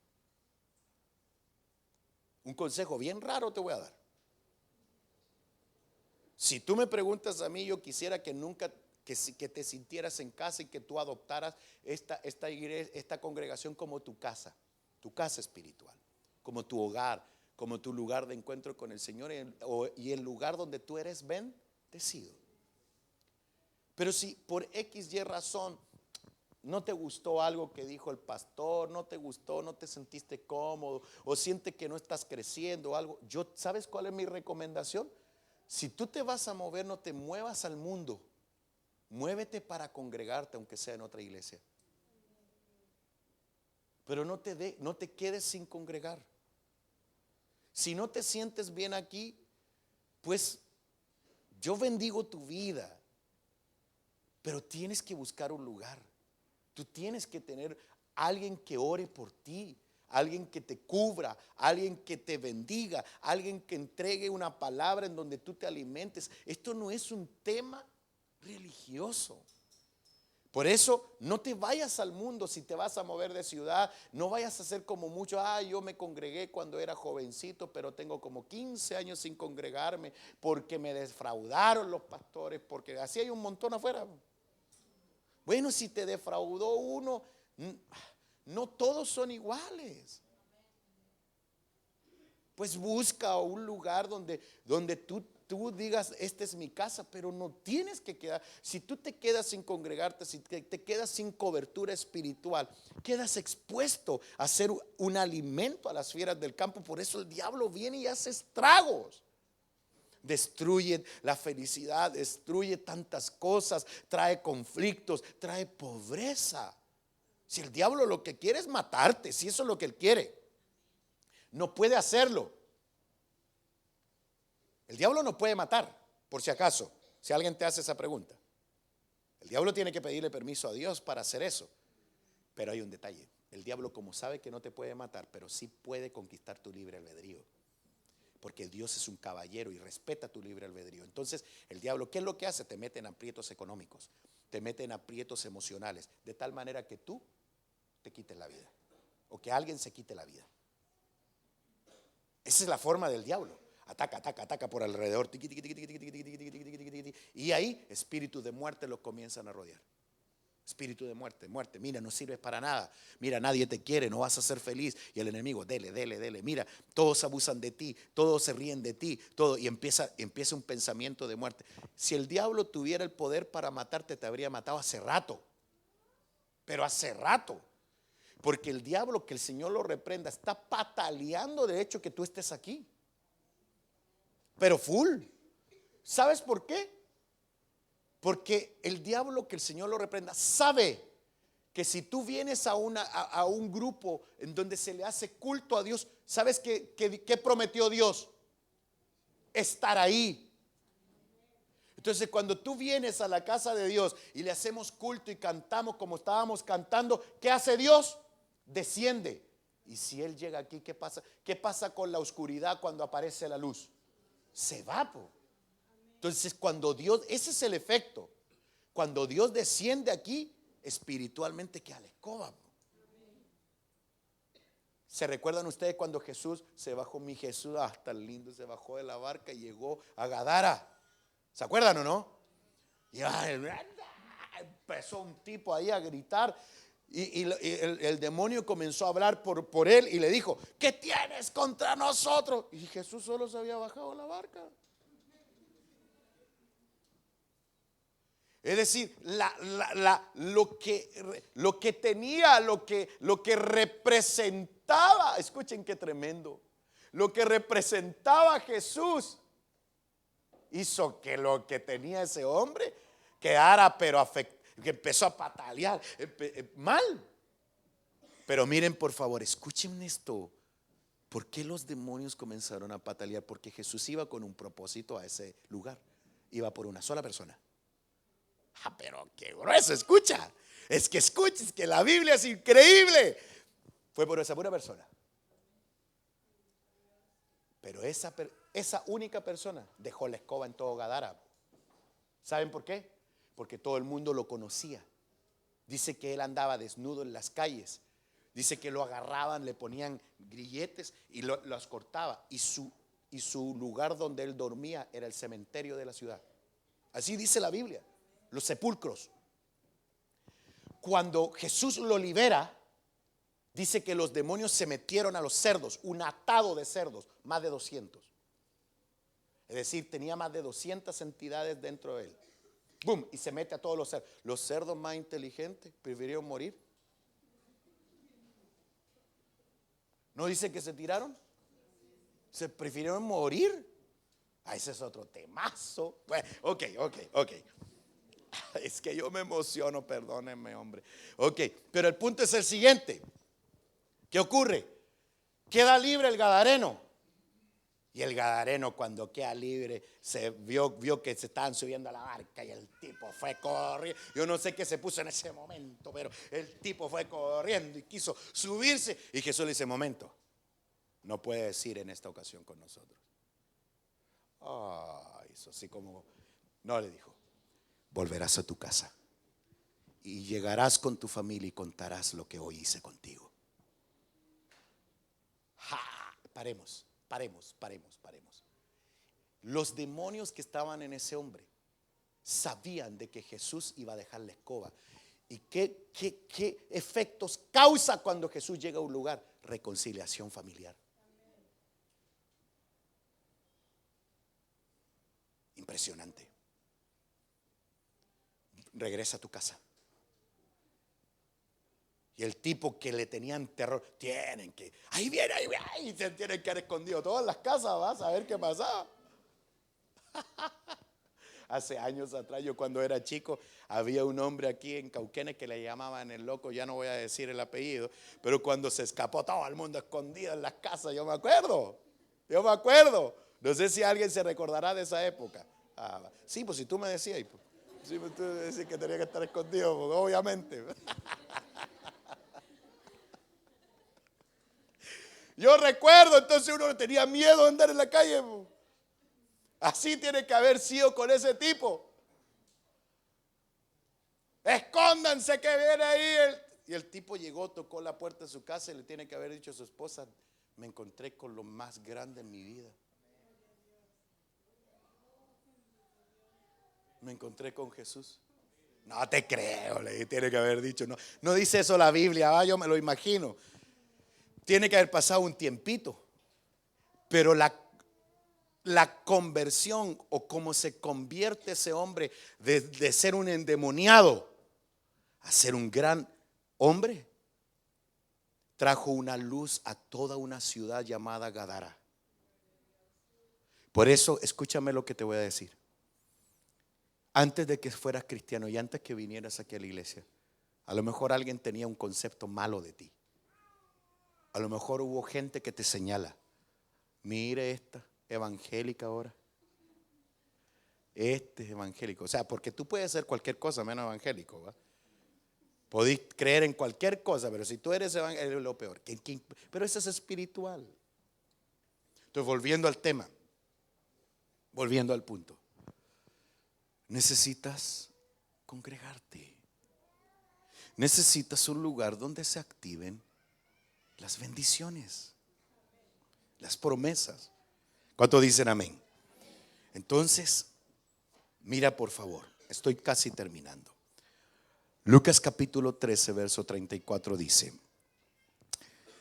Un consejo bien raro te voy a dar. Si tú me preguntas a mí, yo quisiera que nunca, que te sintieras en casa y que tú adoptaras esta iglesia, esta congregación como tu casa espiritual, como tu hogar, como tu lugar de encuentro con el Señor y el lugar donde tú eres bendecido. Pero si por X, Y razón no te gustó algo que dijo el pastor, no te gustó, no te sentiste cómodo o sientes que no estás creciendo o algo, ¿sabes cuál es mi recomendación? Si tú te vas a mover, no te muevas al mundo. Muévete para congregarte, aunque sea en otra iglesia. Pero no te quedes sin congregar. Si no te sientes bien aquí, pues yo bendigo tu vida. Pero tienes que buscar un lugar. Tú tienes que tener alguien que ore por ti. Alguien que te cubra, alguien que te bendiga, alguien que entregue una palabra en donde tú te alimentes. Esto no es un tema religioso. Por eso no te vayas al mundo si te vas a mover de ciudad. No vayas a ser como muchos. Yo me congregué cuando era jovencito, pero tengo como 15 años sin congregarme porque me defraudaron los pastores, porque así hay un montón afuera. Bueno, si te defraudó uno, no todos son iguales. Pues busca un lugar donde tú digas, esta es mi casa, pero no tienes que quedar. Si tú te quedas sin congregarte, si te quedas sin cobertura espiritual, quedas expuesto a ser un alimento a las fieras del campo. Por eso el diablo viene y hace estragos. Destruye la felicidad, destruye tantas cosas, trae conflictos, trae pobreza. Si el diablo lo que quiere es matarte, si eso es lo que él quiere, no puede hacerlo. El diablo no puede matar, por si acaso, si alguien te hace esa pregunta. El diablo tiene que pedirle permiso a Dios para hacer eso. Pero hay un detalle. El diablo, como sabe que no te puede matar, pero sí puede conquistar tu libre albedrío. Porque Dios es un caballero y respeta tu libre albedrío. Entonces, el diablo, ¿qué es lo que hace? Te mete en aprietos económicos, te mete en aprietos emocionales, de tal manera que tú te quites la vida o que alguien se quite la vida. Esa es la forma del diablo. Ataca por alrededor. Y ahí espíritus de muerte los comienzan a rodear. Espíritu de muerte. Mira, no sirves para nada. Mira, nadie te quiere, no vas a ser feliz. Y el enemigo, dele. Mira, todos abusan de ti, todos se ríen de ti, todo. Y empieza un pensamiento de muerte. Si el diablo tuviera el poder para matarte, te habría matado hace rato. Pero hace rato. Porque el diablo, que el Señor lo reprenda, está pataleando de hecho que tú estés aquí. Pero full. ¿Sabes por qué? Porque el diablo, que el Señor lo reprenda, sabe que si tú vienes a un grupo en donde se le hace culto a Dios, ¿sabes qué prometió Dios? Estar ahí. Entonces, cuando tú vienes a la casa de Dios y le hacemos culto y cantamos como estábamos cantando, ¿qué hace Dios? Desciende. Y si Él llega aquí, ¿qué pasa? ¿Qué pasa con la oscuridad cuando aparece la luz? Se va, po. Entonces, cuando Dios, ese es el efecto. Cuando Dios desciende aquí, espiritualmente queda la escoba. ¿Se recuerdan ustedes cuando Jesús se bajó? Mi Jesús, tan lindo, se bajó de la barca y llegó a Gadara. ¿Se acuerdan o no? Y empezó un tipo ahí a gritar. Y el demonio comenzó a hablar por él y le dijo, ¿qué tienes contra nosotros? Y Jesús solo se había bajado a la barca. Es decir, lo que tenía, lo que representaba, escuchen qué tremendo, lo que representaba Jesús hizo que lo que tenía ese hombre quedara, pero que empezó a patalear mal. Pero miren, por favor, escuchen esto. ¿Por qué los demonios comenzaron a patalear? Porque Jesús iba con un propósito a ese lugar. Iba por una sola persona. Pero qué grueso, escucha. Es que la Biblia es increíble. Fue por esa pura persona. Pero esa única persona dejó la escoba en todo Gadara. ¿Saben por qué? Porque todo el mundo lo conocía. Dice que él andaba desnudo en las calles. Dice que lo agarraban, le ponían grilletes y los cortaba. Y su lugar donde él dormía era el cementerio de la ciudad. Así dice la Biblia, los sepulcros. Cuando Jesús lo libera, dice que los demonios se metieron a los cerdos, un atado de cerdos, más de 200. Es decir, tenía más de 200 entidades dentro de él. ¡Bum! Y se mete a todos los cerdos. Los cerdos más inteligentes prefirieron morir. ¿No dice que se tiraron? Se prefirieron morir. Ese es otro temazo. Bueno, ok. Es que yo me emociono, perdónenme, hombre. Ok, pero el punto es el siguiente. ¿Qué ocurre? Queda libre el gadareno. Y el gadareno, cuando queda libre, se vio que se estaban subiendo a la barca y el tipo fue corriendo. Yo no sé qué se puso en ese momento, pero el tipo fue corriendo y quiso subirse. Y Jesús le dice: momento, no puedes ir en esta ocasión con nosotros. Eso así como, no, le dijo: volverás a tu casa y llegarás con tu familia y contarás lo que hoy hice contigo. Paremos. Los demonios que estaban en ese hombre sabían de que Jesús iba a dejar la escoba. ¿Y qué efectos causa cuando Jesús llega a un lugar? Reconciliación familiar. Impresionante. Regresa a tu casa. Y el tipo que le tenían terror, ahí viene, y se tienen que haber escondido todas las casas, vas a ver qué pasaba. Hace años atrás, yo cuando era chico, había un hombre aquí en Cauquenes que le llamaban el loco, ya no voy a decir el apellido, pero cuando se escapó todo el mundo escondido en las casas, yo me acuerdo. No sé si alguien se recordará de esa época. Sí, pues si tú me decías, pues, sí, pues tú decías que tenía que estar escondido, pues, obviamente. Yo recuerdo, entonces uno tenía miedo de andar en la calle. Así tiene que haber sido con ese tipo. Escóndanse que viene ahí. Y el tipo llegó, tocó la puerta de su casa y le tiene que haber dicho a su esposa: me encontré con lo más grande en mi vida. Me encontré con Jesús. No te creo, le tiene que haber dicho. No dice eso la Biblia, yo me lo imagino. Tiene que haber pasado un tiempito, pero la conversión o cómo se convierte ese hombre de ser un endemoniado a ser un gran hombre, trajo una luz a toda una ciudad llamada Gadara. Por eso, escúchame lo que te voy a decir. Antes de que fueras cristiano y antes que vinieras aquí a la iglesia, a lo mejor alguien tenía un concepto malo de ti. A lo mejor hubo gente que te señala: mire esta evangélica ahora. Este es evangélico. O sea, porque tú puedes ser cualquier cosa menos evangélico, ¿va? Podéis creer en cualquier cosa, pero si tú eres evangélico es lo peor. Pero eso es espiritual. Entonces, volviendo al tema, volviendo al punto, necesitas congregarte. Necesitas un lugar donde se activen las bendiciones, las promesas. ¿Cuántos dicen amén? Entonces, mira por favor, estoy casi terminando. Lucas capítulo 13, verso 34 dice: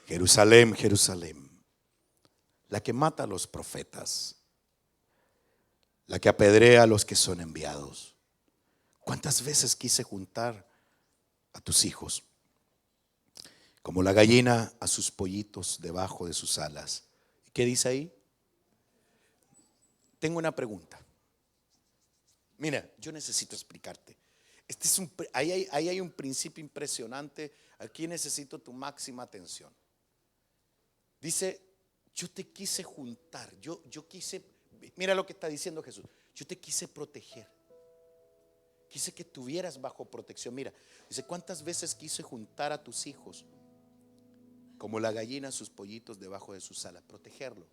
Jerusalén, Jerusalén, la que mata a los profetas, la que apedrea a los que son enviados. ¿Cuántas veces quise juntar a tus hijos como la gallina a sus pollitos debajo de sus alas? ¿Qué dice ahí? Tengo una pregunta. Mira, yo necesito explicarte. Ahí hay un principio impresionante. Aquí necesito tu máxima atención. Dice, yo te quise juntar. Yo quise, mira lo que está diciendo Jesús. Yo te quise proteger. Quise que tuvieras bajo protección. Mira, dice, ¿cuántas veces quise juntar a tus hijos como la gallina a sus pollitos debajo de sus alas? Protegerlo.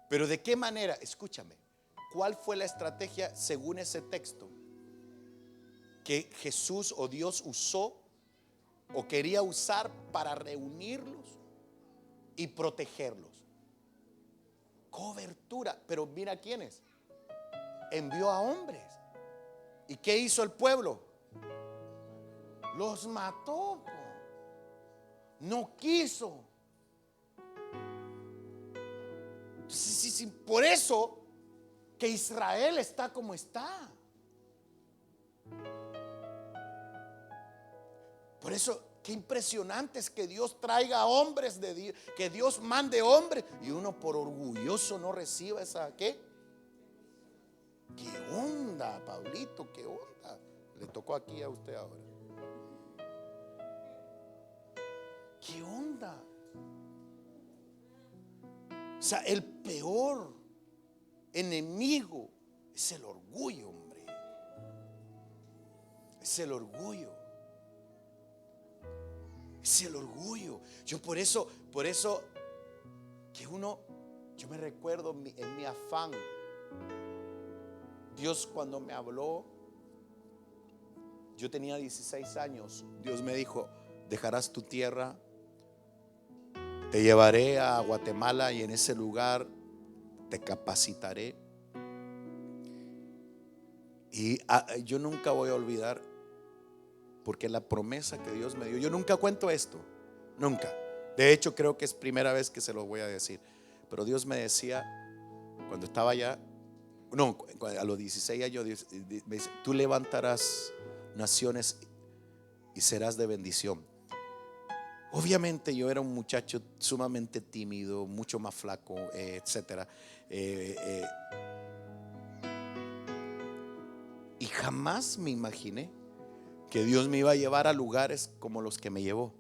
Pero ¿de qué manera? Escúchame. ¿Cuál fue la estrategia según ese texto que Jesús o Dios usó o quería usar para reunirlos y protegerlos? Cobertura. Pero mira quiénes. Envió a hombres. ¿Y qué hizo el pueblo? Los mató. No quiso. Sí, por eso que Israel está como está. Por eso, qué impresionante es que Dios traiga hombres de Dios, que Dios mande hombres y uno por orgulloso no reciba esa, ¿qué? ¿Qué onda, Pablito? ¿Qué onda? Le tocó aquí a usted ahora. ¿Qué onda? O sea, el peor enemigo es el orgullo, hombre. Es el orgullo. Es el orgullo. Yo por eso que yo me recuerdo en mi afán. Dios cuando me habló, yo tenía 16 años. Dios me dijo, dejarás tu tierra, te llevaré a Guatemala y en ese lugar te capacitaré. Y yo nunca voy a olvidar, porque la promesa que Dios me dio, yo nunca cuento esto, nunca. De hecho, creo que es primera vez que se los voy a decir. Pero Dios me decía, cuando estaba allá, no, a los 16 años, me dice, tú levantarás naciones y serás de bendición. Obviamente yo era un muchacho sumamente tímido, mucho más flaco, etcétera. Y jamás me imaginé que Dios me iba a llevar a lugares como los que me llevó.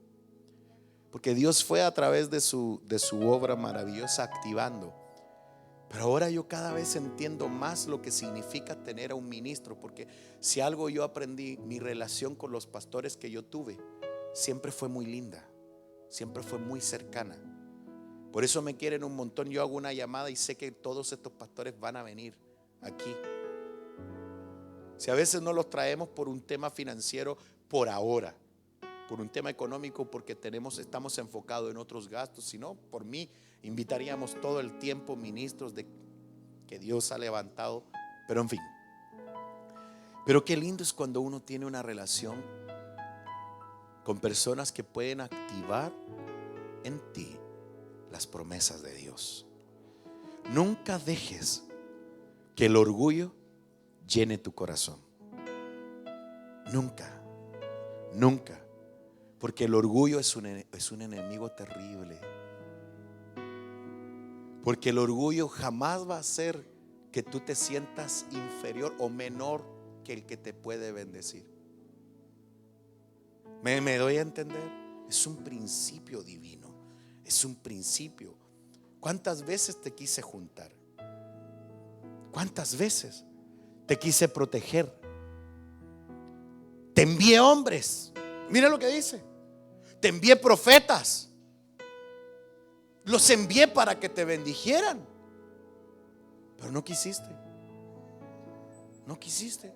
Porque Dios fue a través de su obra maravillosa activando. Pero ahora yo cada vez entiendo más lo que significa tener a un ministro. Porque si algo yo aprendí, mi relación con los pastores que yo tuve siempre fue muy linda, siempre fue muy cercana. Por eso me quieren un montón. Yo hago una llamada y sé que todos estos pastores van a venir aquí. Si a veces no los traemos por un tema financiero por ahora, por un tema económico, porque estamos enfocados en otros gastos, sino por mí invitaríamos todo el tiempo ministros que Dios ha levantado. Pero en fin, pero qué lindo es cuando uno tiene una relación con personas que pueden activar en ti las promesas de Dios. Nunca dejes que el orgullo llene tu corazón. Nunca, nunca. Porque el orgullo es un enemigo terrible. Porque el orgullo jamás va a hacer que tú te sientas inferior o menor que el que te puede bendecir. ¿Me doy a entender? Es un principio divino. Es un principio. ¿Cuántas veces te quise juntar? ¿Cuántas veces te quise proteger? Te envié hombres. Mira lo que dice. Te envié profetas. Los envié para que te bendijeran. Pero no quisiste. No quisiste.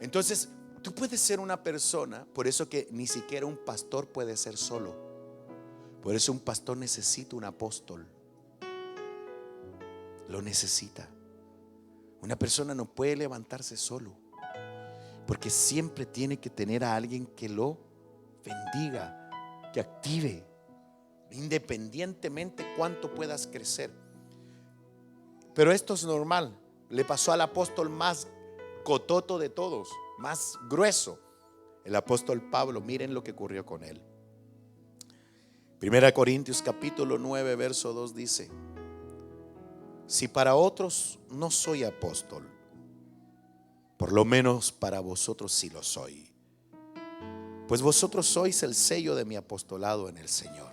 Entonces, tú puedes ser una persona, por eso que ni siquiera un pastor puede ser solo. Por eso un pastor necesita un apóstol. Lo necesita. Una persona no puede levantarse solo, porque siempre tiene que tener a alguien que lo bendiga, que active, independientemente cuánto puedas crecer. Pero esto es normal. le pasó al apóstol más cototo de todos, más grueso, el apóstol Pablo. Miren lo que ocurrió con él. 1 Corintios capítulo 9 verso 2 dice: si para otros no soy apóstol, por lo menos para vosotros sí lo soy, pues vosotros sois el sello de mi apostolado en el Señor.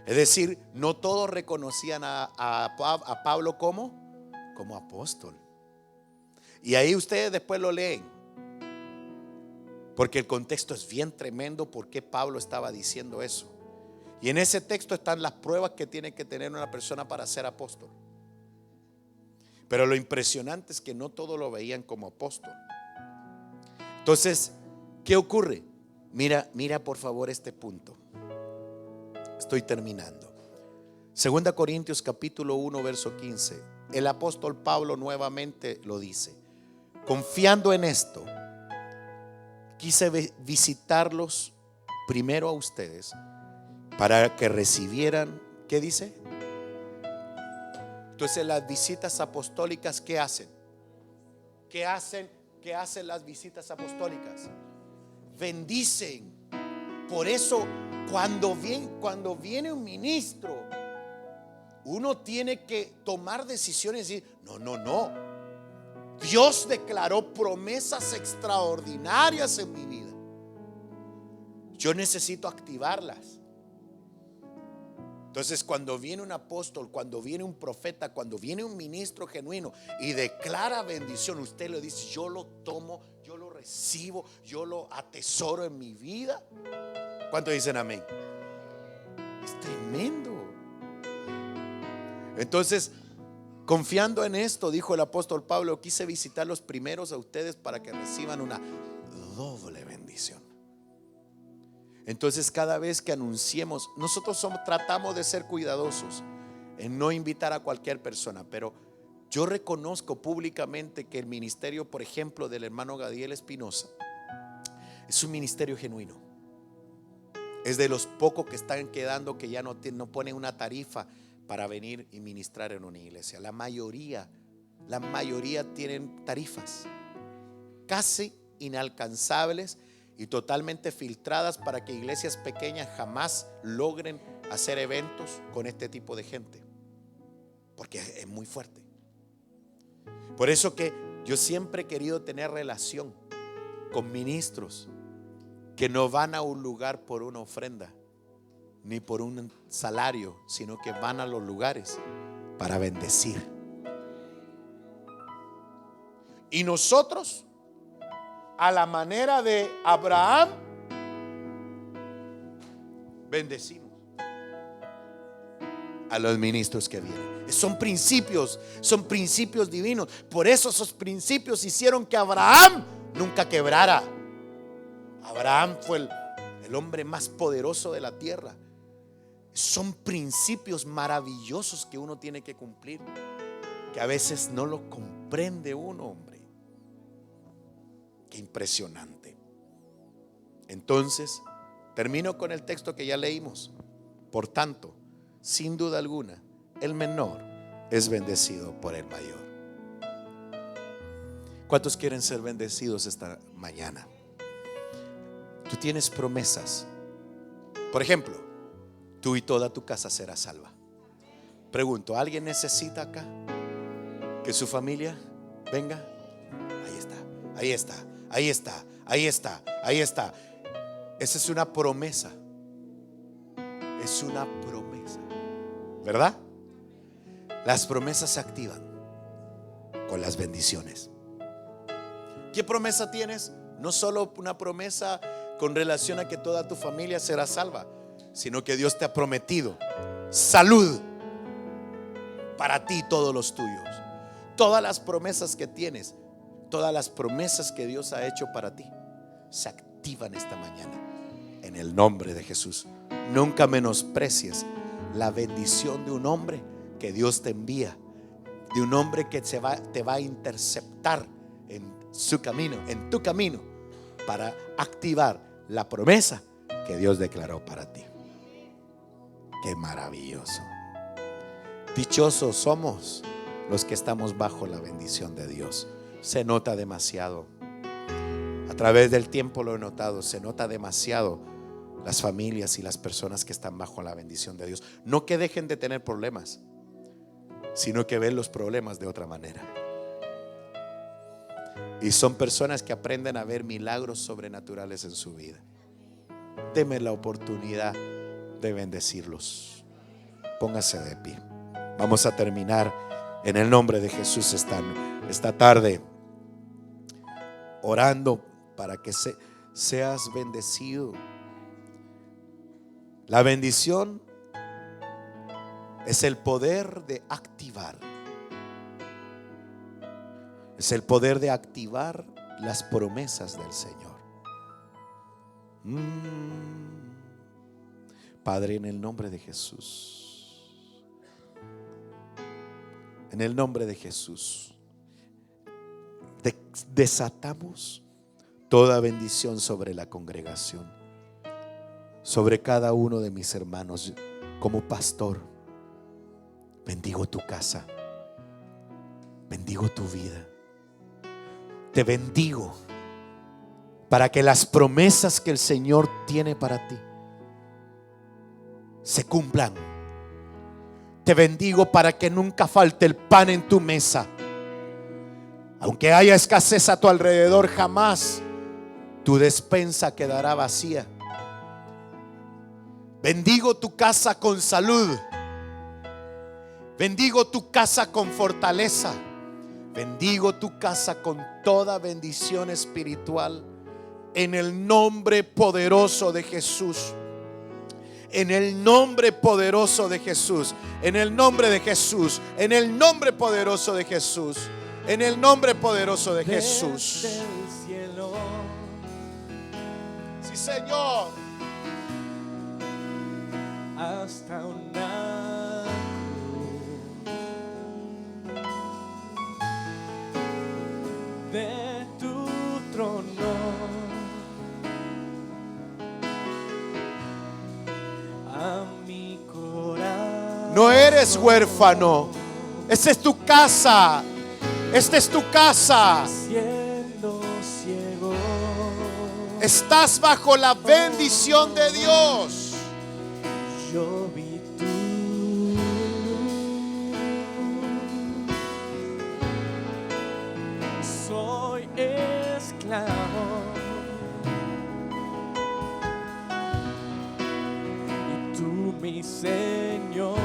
Es decir, no todos reconocían a Pablo como apóstol. Y ahí ustedes después lo leen, porque el contexto es bien tremendo. ¿Por qué Pablo estaba diciendo eso? Y en ese texto están las pruebas que tiene que tener una persona para ser apóstol. Pero lo impresionante es que no todos lo veían como apóstol. Entonces, ¿qué ocurre? Mira por favor este punto. Estoy terminando. 2 Corintios capítulo 1 verso 15. El apóstol Pablo nuevamente lo dice: confiando en esto, quise visitarlos primero a ustedes para que recibieran, ¿qué dice? Entonces las visitas apostólicas, ¿qué hacen? ¿Qué hacen las visitas apostólicas? Bendicen. Por eso cuando viene un ministro, uno tiene que tomar decisiones y decir: no. Dios declaró promesas extraordinarias en mi vida. Yo necesito activarlas. Entonces, cuando viene un apóstol, cuando viene un profeta, cuando viene un ministro genuino y declara bendición, usted le dice: yo lo tomo, yo lo recibo, yo lo atesoro en mi vida. ¿Cuántos dicen amén? Es tremendo. Entonces, confiando en esto, dijo el apóstol Pablo, quise visitarlos primeros a ustedes para que reciban una doble bendición. Entonces, cada vez que anunciemos, nosotros tratamos de ser cuidadosos en no invitar a cualquier persona, pero yo reconozco públicamente que el ministerio, por ejemplo, del hermano Gadiel Espinosa, es un ministerio genuino. Es de los pocos que están quedando que ya no ponen una tarifa para venir y ministrar en una iglesia. La mayoría tienen tarifas casi inalcanzables y totalmente filtradas para que iglesias pequeñas jamás logren hacer eventos con este tipo de gente, porque es muy fuerte. Por eso que yo siempre he querido tener relación con ministros que no van a un lugar por una ofrenda ni por un salario, sino que van a los lugares para bendecir. Y nosotros, a la manera de Abraham, bendecimos a los ministros que vienen. Son principios divinos. Por eso esos principios hicieron que Abraham nunca quebrara. Abraham fue el hombre más poderoso de la tierra. Son principios maravillosos que uno tiene que cumplir, que a veces no lo comprende uno, hombre. Qué impresionante. Entonces, termino con el texto que ya leímos. Por tanto, sin duda alguna, el menor es bendecido por el mayor. ¿Cuántos quieren ser bendecidos esta mañana? Tú tienes promesas. Por ejemplo, tú y toda tu casa será salva. Pregunto, ¿alguien necesita acá que su familia venga? Ahí está. Esa es una promesa. Es una promesa, ¿verdad? Las promesas se activan con las bendiciones. ¿Qué promesa tienes? No solo una promesa con relación a que toda tu familia será salva, sino que Dios te ha prometido salud para ti y todos los tuyos. Todas las promesas que tienes, todas las promesas que Dios ha hecho para ti se activan esta mañana en el nombre de Jesús. Nunca menosprecies la bendición de un hombre que Dios te envía, de un hombre que te va a interceptar en su camino, en tu camino, para activar la promesa que Dios declaró para ti. Qué maravilloso. Dichosos somos los que estamos bajo la bendición de Dios. Se nota demasiado. A través del tiempo lo he notado, se nota demasiado las familias y las personas que están bajo la bendición de Dios. No que dejen de tener problemas, sino que ven los problemas de otra manera. Y son personas que aprenden a ver milagros sobrenaturales en su vida. Deme la oportunidad de bendecirlos. Póngase de pie. Vamos a terminar en el nombre de Jesús esta tarde, orando para que seas bendecido. La bendición es el poder de activar. Es el poder de activar las promesas del Señor. Padre, en el nombre de Jesús, en el nombre de Jesús, desatamos toda bendición sobre la congregación, sobre cada uno de mis hermanos. Como pastor, bendigo tu casa, bendigo tu vida. Te bendigo para que las promesas que el Señor tiene para ti se cumplan. Te bendigo para que nunca falte el pan en tu mesa. Aunque haya escasez a tu alrededor, jamás tu despensa quedará vacía. Bendigo tu casa con salud. Bendigo tu casa con fortaleza. Bendigo tu casa con toda bendición espiritual, en el nombre poderoso de Jesús. En el nombre poderoso de Jesús. En el nombre de Jesús. En el nombre poderoso de Jesús. En el nombre poderoso de Jesús. Desde el cielo, Sí, Señor. hasta una cruz de tu trono, a mi corazón. No eres huérfano. Esta es tu casa. Esta es tu casa. Siendo ciego, Estás bajo la bendición de Dios. yo vi tu luz. Soy esclavo y tú mi Señor.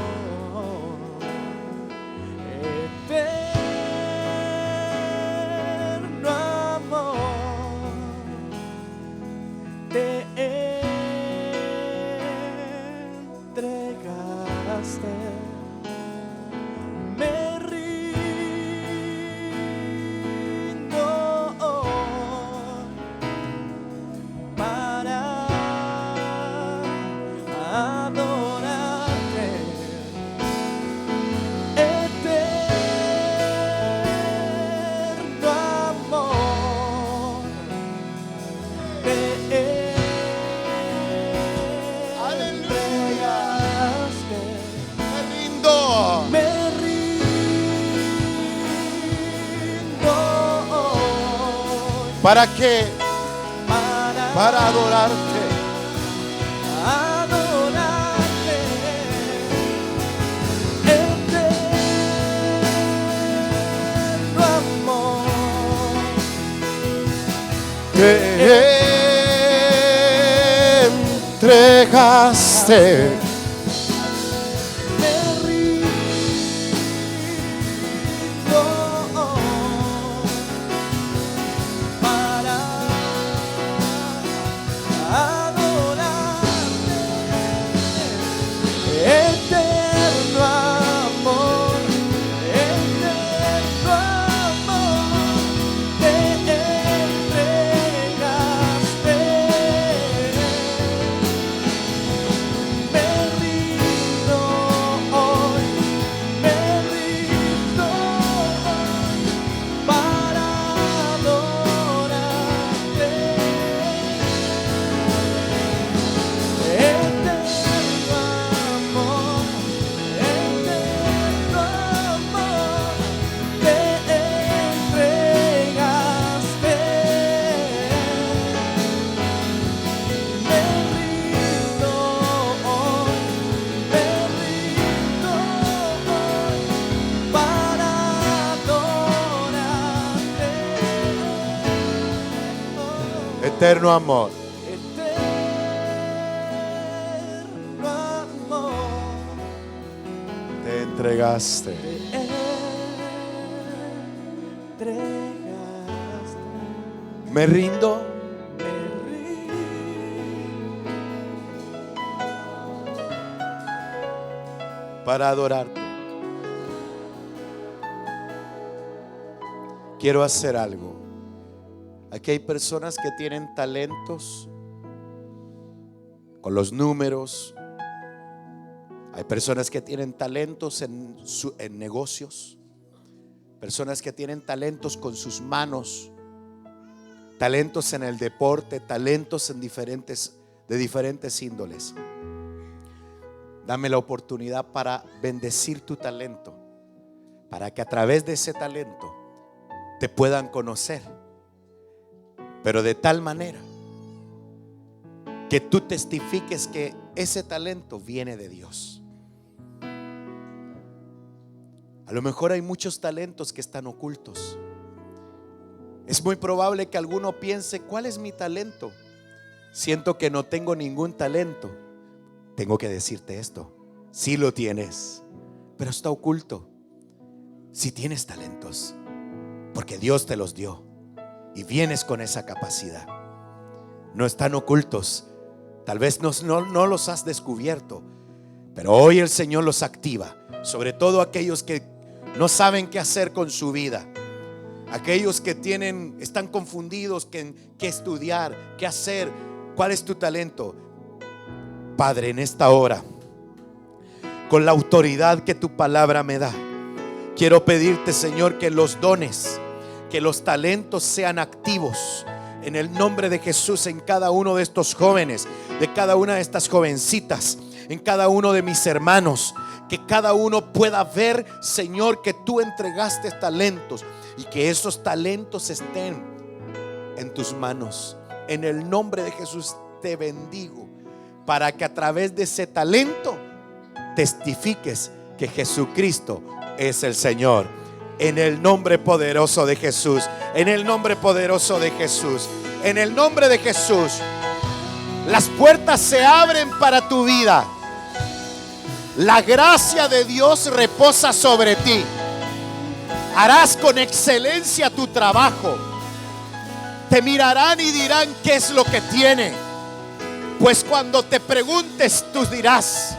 Eterno amor, te entregaste, me rindo para adorarte. Eterno amor, te entregaste, Me rindo. me rindo ¿Para qué? Para adorarte. adorarte. Eterno amor, Te entregaste. me rindo para adorarte. Eterno amor, te entregaste, me Eterno amor. Eterno amor. Te entregaste. Entregaste. Me rindo. Para adorarte. Quiero hacer algo. Aquí hay personas que tienen talentos con los números. Hay personas que tienen talentos en negocios. Personas que tienen talentos con sus manos. Talentos en el deporte. Talentos en de diferentes índoles. Dame la oportunidad para bendecir tu talento, para que a través de ese talento te puedan conocer, pero de tal manera que tú testifiques que ese talento viene de Dios. A lo mejor hay muchos talentos que están ocultos. Es muy probable que alguno piense: ¿cuál es mi talento? Siento que no tengo ningún talento. Tengo que decirte esto: sí lo tienes, pero está oculto. Sí tienes talentos, porque Dios te los dio y vienes con esa capacidad. No están ocultos. Tal vez no los has descubierto, pero hoy el Señor los activa. Sobre todo aquellos que no saben qué hacer con su vida, aquellos que están confundidos qué estudiar, qué hacer. ¿Cuál es tu talento? Padre, en esta hora, con la autoridad que tu palabra me da, quiero pedirte, Señor, que los dones, que los talentos sean activos en el nombre de Jesús en cada uno de estos jóvenes, de cada una de estas jovencitas, en cada uno de mis hermanos. Que cada uno pueda ver, Señor, que tú entregaste talentos y que esos talentos estén en tus manos. En el nombre de Jesús te bendigo, para que a través de ese talento testifiques que Jesucristo es el Señor. En el nombre poderoso de Jesús, en el nombre poderoso de Jesús, en el nombre de Jesús, las puertas se abren para tu vida. La gracia de Dios reposa sobre ti. Harás con excelencia tu trabajo. Te mirarán y dirán: ¿qué es lo que tiene? Pues cuando te preguntes, tú dirás: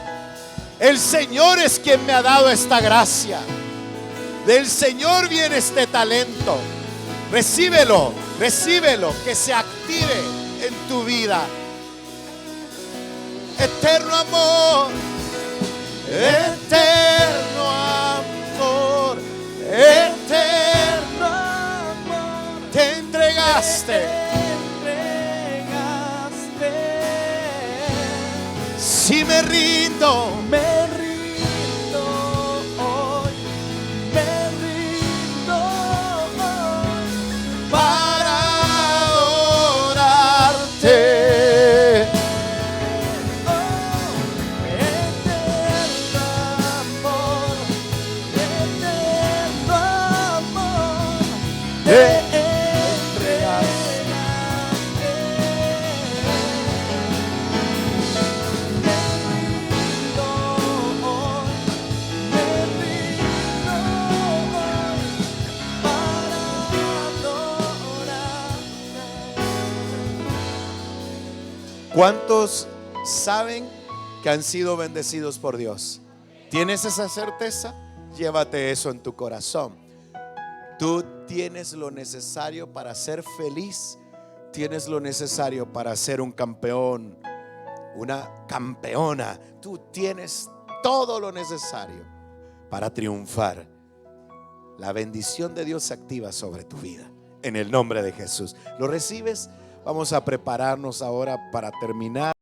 el Señor es quien me ha dado esta gracia. Del Señor viene este talento. Recíbelo, recíbelo, que se active en tu vida. Eterno amor, eterno amor, eterno amor, te entregaste. Si me rindo, hoy, me rindo hoy para adorarte. Eterno amor, Te ¿Cuántos saben que han sido bendecidos por Dios? ¿Tienes esa certeza? Llévate eso en tu corazón. Tú tienes lo necesario para ser feliz. Tienes lo necesario para ser un campeón, una campeona. Tú tienes todo lo necesario para triunfar. La bendición de Dios se activa sobre tu vida en el nombre de Jesús. ¿Lo recibes? Vamos a prepararnos ahora para terminar.